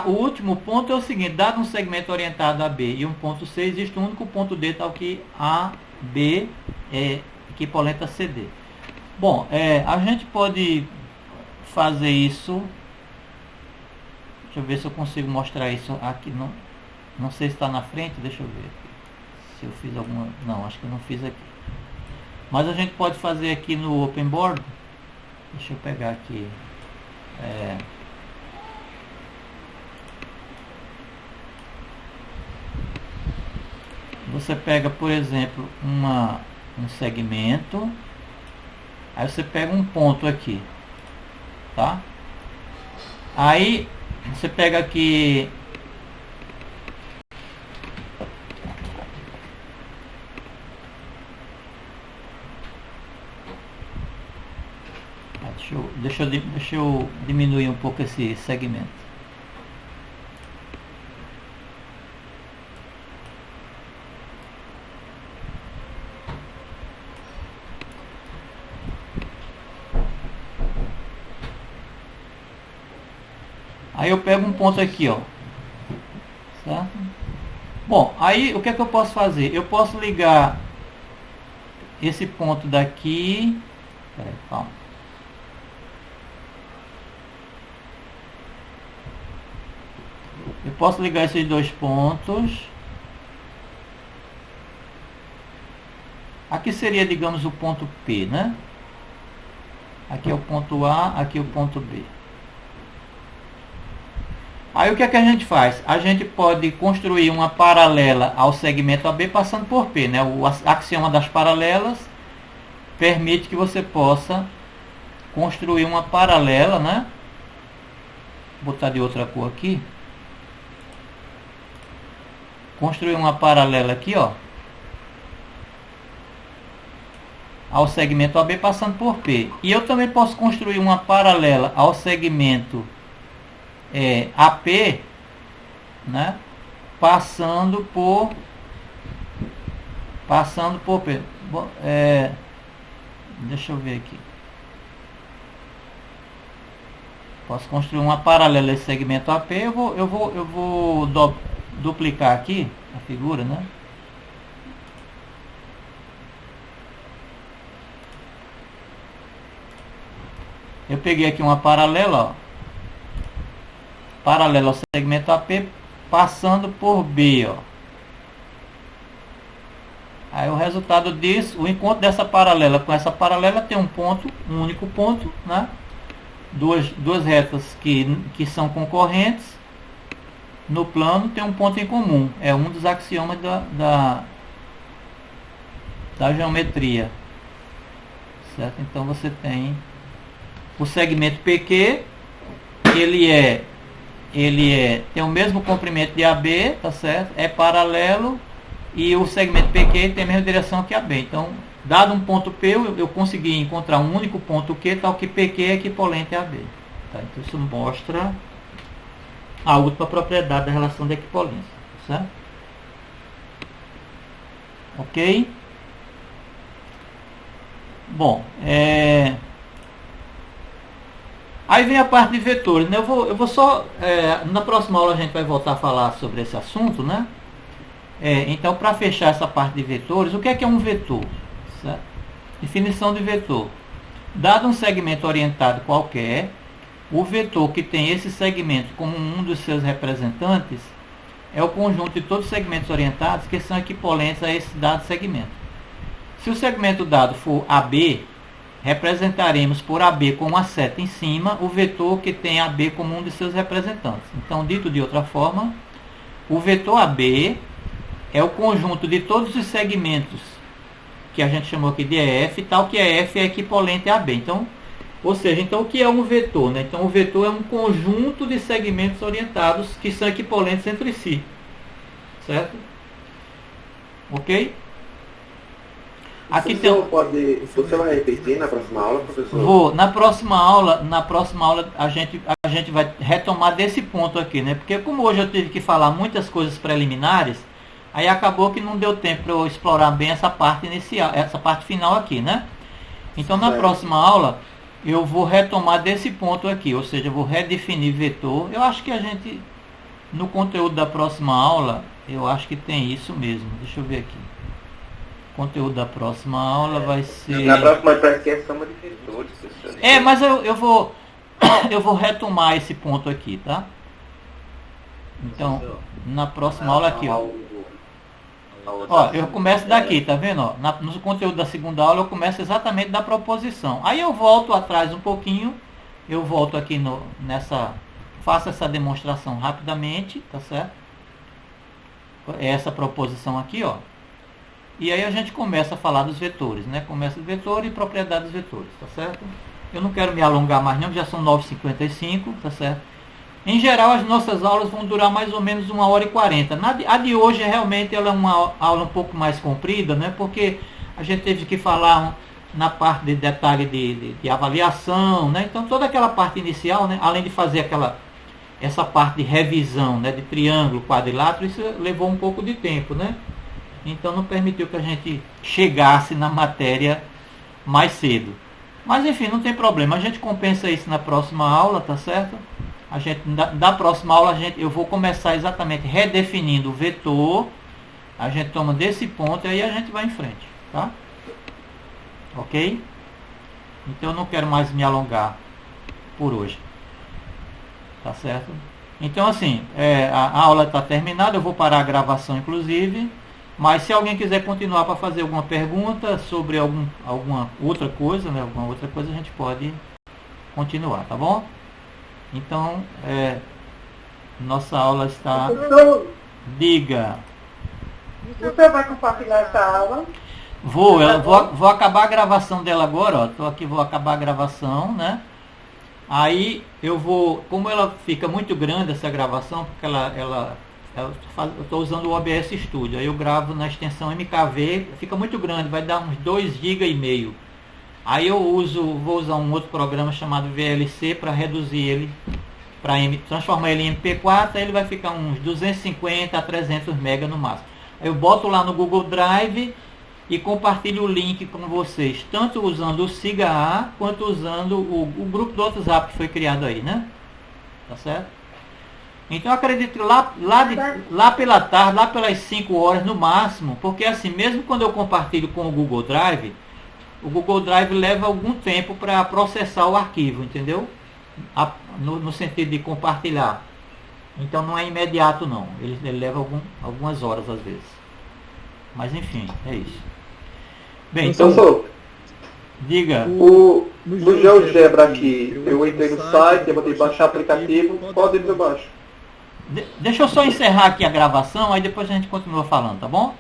O último ponto é o seguinte: dado um segmento orientado a B e um ponto C, existe um único ponto D, tal que AB é equivalente a CD. Bom, a gente pode fazer isso. Deixa eu ver se eu consigo mostrar isso aqui. Não sei se está na frente, deixa eu ver aqui. Se eu fiz alguma... Não, acho que eu não fiz aqui. Mas a gente pode fazer aqui no Open Board. Deixa eu pegar aqui. Você pega, por exemplo, um segmento. Aí você pega um ponto aqui. Tá? Aí você pega aqui... Deixa eu diminuir um pouco esse segmento. Aí eu pego um ponto aqui, ó. Certo? Bom, aí o que é que eu posso fazer? Eu posso ligar esse ponto daqui. Peraí, calma. Eu posso ligar esses dois pontos. Aqui seria, digamos, o ponto P, né? Aqui é o ponto A, aqui é o ponto B. Aí o que é que a gente faz? A gente pode construir uma paralela ao segmento AB passando por P, né? O axioma das paralelas permite que você possa construir uma paralela, né? Vou botar de outra cor aqui. Construir uma paralela aqui, ó, ao segmento AB passando por P. E eu também posso construir uma paralela ao segmento AP, né, passando por P. Deixa eu ver aqui. Posso construir uma paralela a esse segmento AP. Eu vou duplicar aqui a figura, né? Eu peguei aqui uma paralela, ó, paralela ao segmento AP, passando por B, ó. Aí o resultado disso, o encontro dessa paralela com essa paralela tem um ponto, um único ponto, né? Duas retas que são concorrentes no plano tem um ponto em comum. É um dos axiomas da geometria, certo? Então você tem o segmento PQ, tem o mesmo comprimento de AB, tá certo? É paralelo, e o segmento PQ tem a mesma direção que AB. Então, dado um ponto P, eu consegui encontrar um único ponto Q, tal que PQ é equivalente a AB. Tá? Então isso mostra a última propriedade da relação de equivalência, tá certo? Ok? Bom, aí vem a parte de vetores, né? Eu vou só, na próxima aula a gente vai voltar a falar sobre esse assunto, né? Então, para fechar essa parte de vetores, o que é um vetor? Certo? Definição de vetor. Dado um segmento orientado qualquer, o vetor que tem esse segmento como um dos seus representantes é o conjunto de todos os segmentos orientados que são equivalentes a esse dado segmento. Se o segmento dado for AB, representaremos por AB com uma seta em cima o vetor que tem AB como um de seus representantes. Então, dito de outra forma, o vetor AB é o conjunto de todos os segmentos que a gente chamou aqui de EF, tal que EF é equivalente a AB. Então, ou seja, então o que é um vetor, né? Então o vetor é um conjunto de segmentos orientados que são equivalentes entre si. Certo? Ok? Aqui tem... Você vai repetir na próxima aula, professor? Vou. Na próxima aula a gente vai retomar desse ponto aqui, né? Porque como hoje eu tive que falar muitas coisas preliminares, aí acabou que não deu tempo para eu explorar bem essa parte inicial, essa parte final aqui, né? Então na próxima aula eu vou retomar desse ponto aqui, ou seja, eu vou redefinir vetor. Eu acho que a gente, no conteúdo da próxima aula, eu acho que tem isso mesmo. Deixa eu ver aqui. O conteúdo da próxima aula vai ser... Na próxima parece que é soma de vetores, professor. Mas eu vou retomar esse ponto aqui, tá? Então, na próxima aula aqui, ó. Ó, eu começo daqui, tá vendo? Ó, no conteúdo da segunda aula eu começo exatamente da proposição. Aí eu volto atrás um pouquinho, eu volto aqui faço essa demonstração rapidamente, tá certo? Essa proposição aqui, ó. E aí a gente começa a falar dos vetores, né? Começa do vetor e propriedades dos vetores, tá certo? Eu não quero me alongar mais não, já são 9h55, tá certo? Em geral, as nossas aulas vão durar mais ou menos 1h40. A de hoje, realmente, ela é uma aula um pouco mais comprida, né? Porque a gente teve que falar na parte de detalhe de avaliação, né? Então, toda aquela parte inicial, né? Além de fazer essa parte de revisão, né? De triângulo, quadrilátero, isso levou um pouco de tempo, né? Então, não permitiu que a gente chegasse na matéria mais cedo. Mas, enfim, não tem problema. A gente compensa isso na próxima aula, tá certo? Da próxima aula eu vou começar exatamente redefinindo o vetor. A gente toma desse ponto e aí a gente vai em frente, tá? Ok? Então eu não quero mais me alongar por hoje, tá certo? Então assim, a aula está terminada, eu vou parar a gravação inclusive, mas se alguém quiser continuar para fazer alguma pergunta sobre alguma outra coisa, né? Alguma outra coisa a gente pode continuar, tá bom? Então, nossa aula está... Diga. Você vai compartilhar essa aula? Vou acabar a gravação dela agora, ó. Tô aqui, vou acabar a gravação, né? Aí eu vou... Como ela fica muito grande essa gravação, porque eu estou usando o OBS Studio. Aí eu gravo na extensão MKV, fica muito grande, vai dar uns 2,5 GB. Aí eu vou usar um outro programa chamado VLC para reduzir ele, transformar ele em MP4, aí ele vai ficar uns 250 a 300 MB no máximo. Aí eu boto lá no Google Drive e compartilho o link com vocês, tanto usando o SIGA-A, quanto usando o grupo do WhatsApp que foi criado aí, né? Tá certo? Então eu acredito que lá pela tarde, lá pelas 5 horas no máximo, porque assim, mesmo quando eu compartilho com o Google Drive leva algum tempo para processar o arquivo, entendeu? No sentido de compartilhar. Então não é imediato não, ele leva algumas horas às vezes. Mas enfim, é isso. Bem, então diga. No GeoGebra aqui, eu entrei no site, eu botei baixar aplicativo, qual deles eu baixo? Deixa eu só encerrar aqui a gravação, aí depois a gente continua falando, tá bom?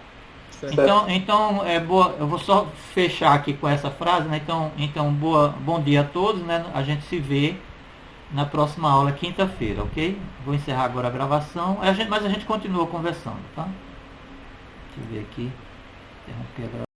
Certo. Então eu vou só fechar aqui com essa frase, né? Então bom dia a todos, né? A gente se vê na próxima aula, quinta-feira, ok? Vou encerrar agora a gravação, mas a gente continua conversando, tá? Deixa eu ver aqui. Interromper a gravação.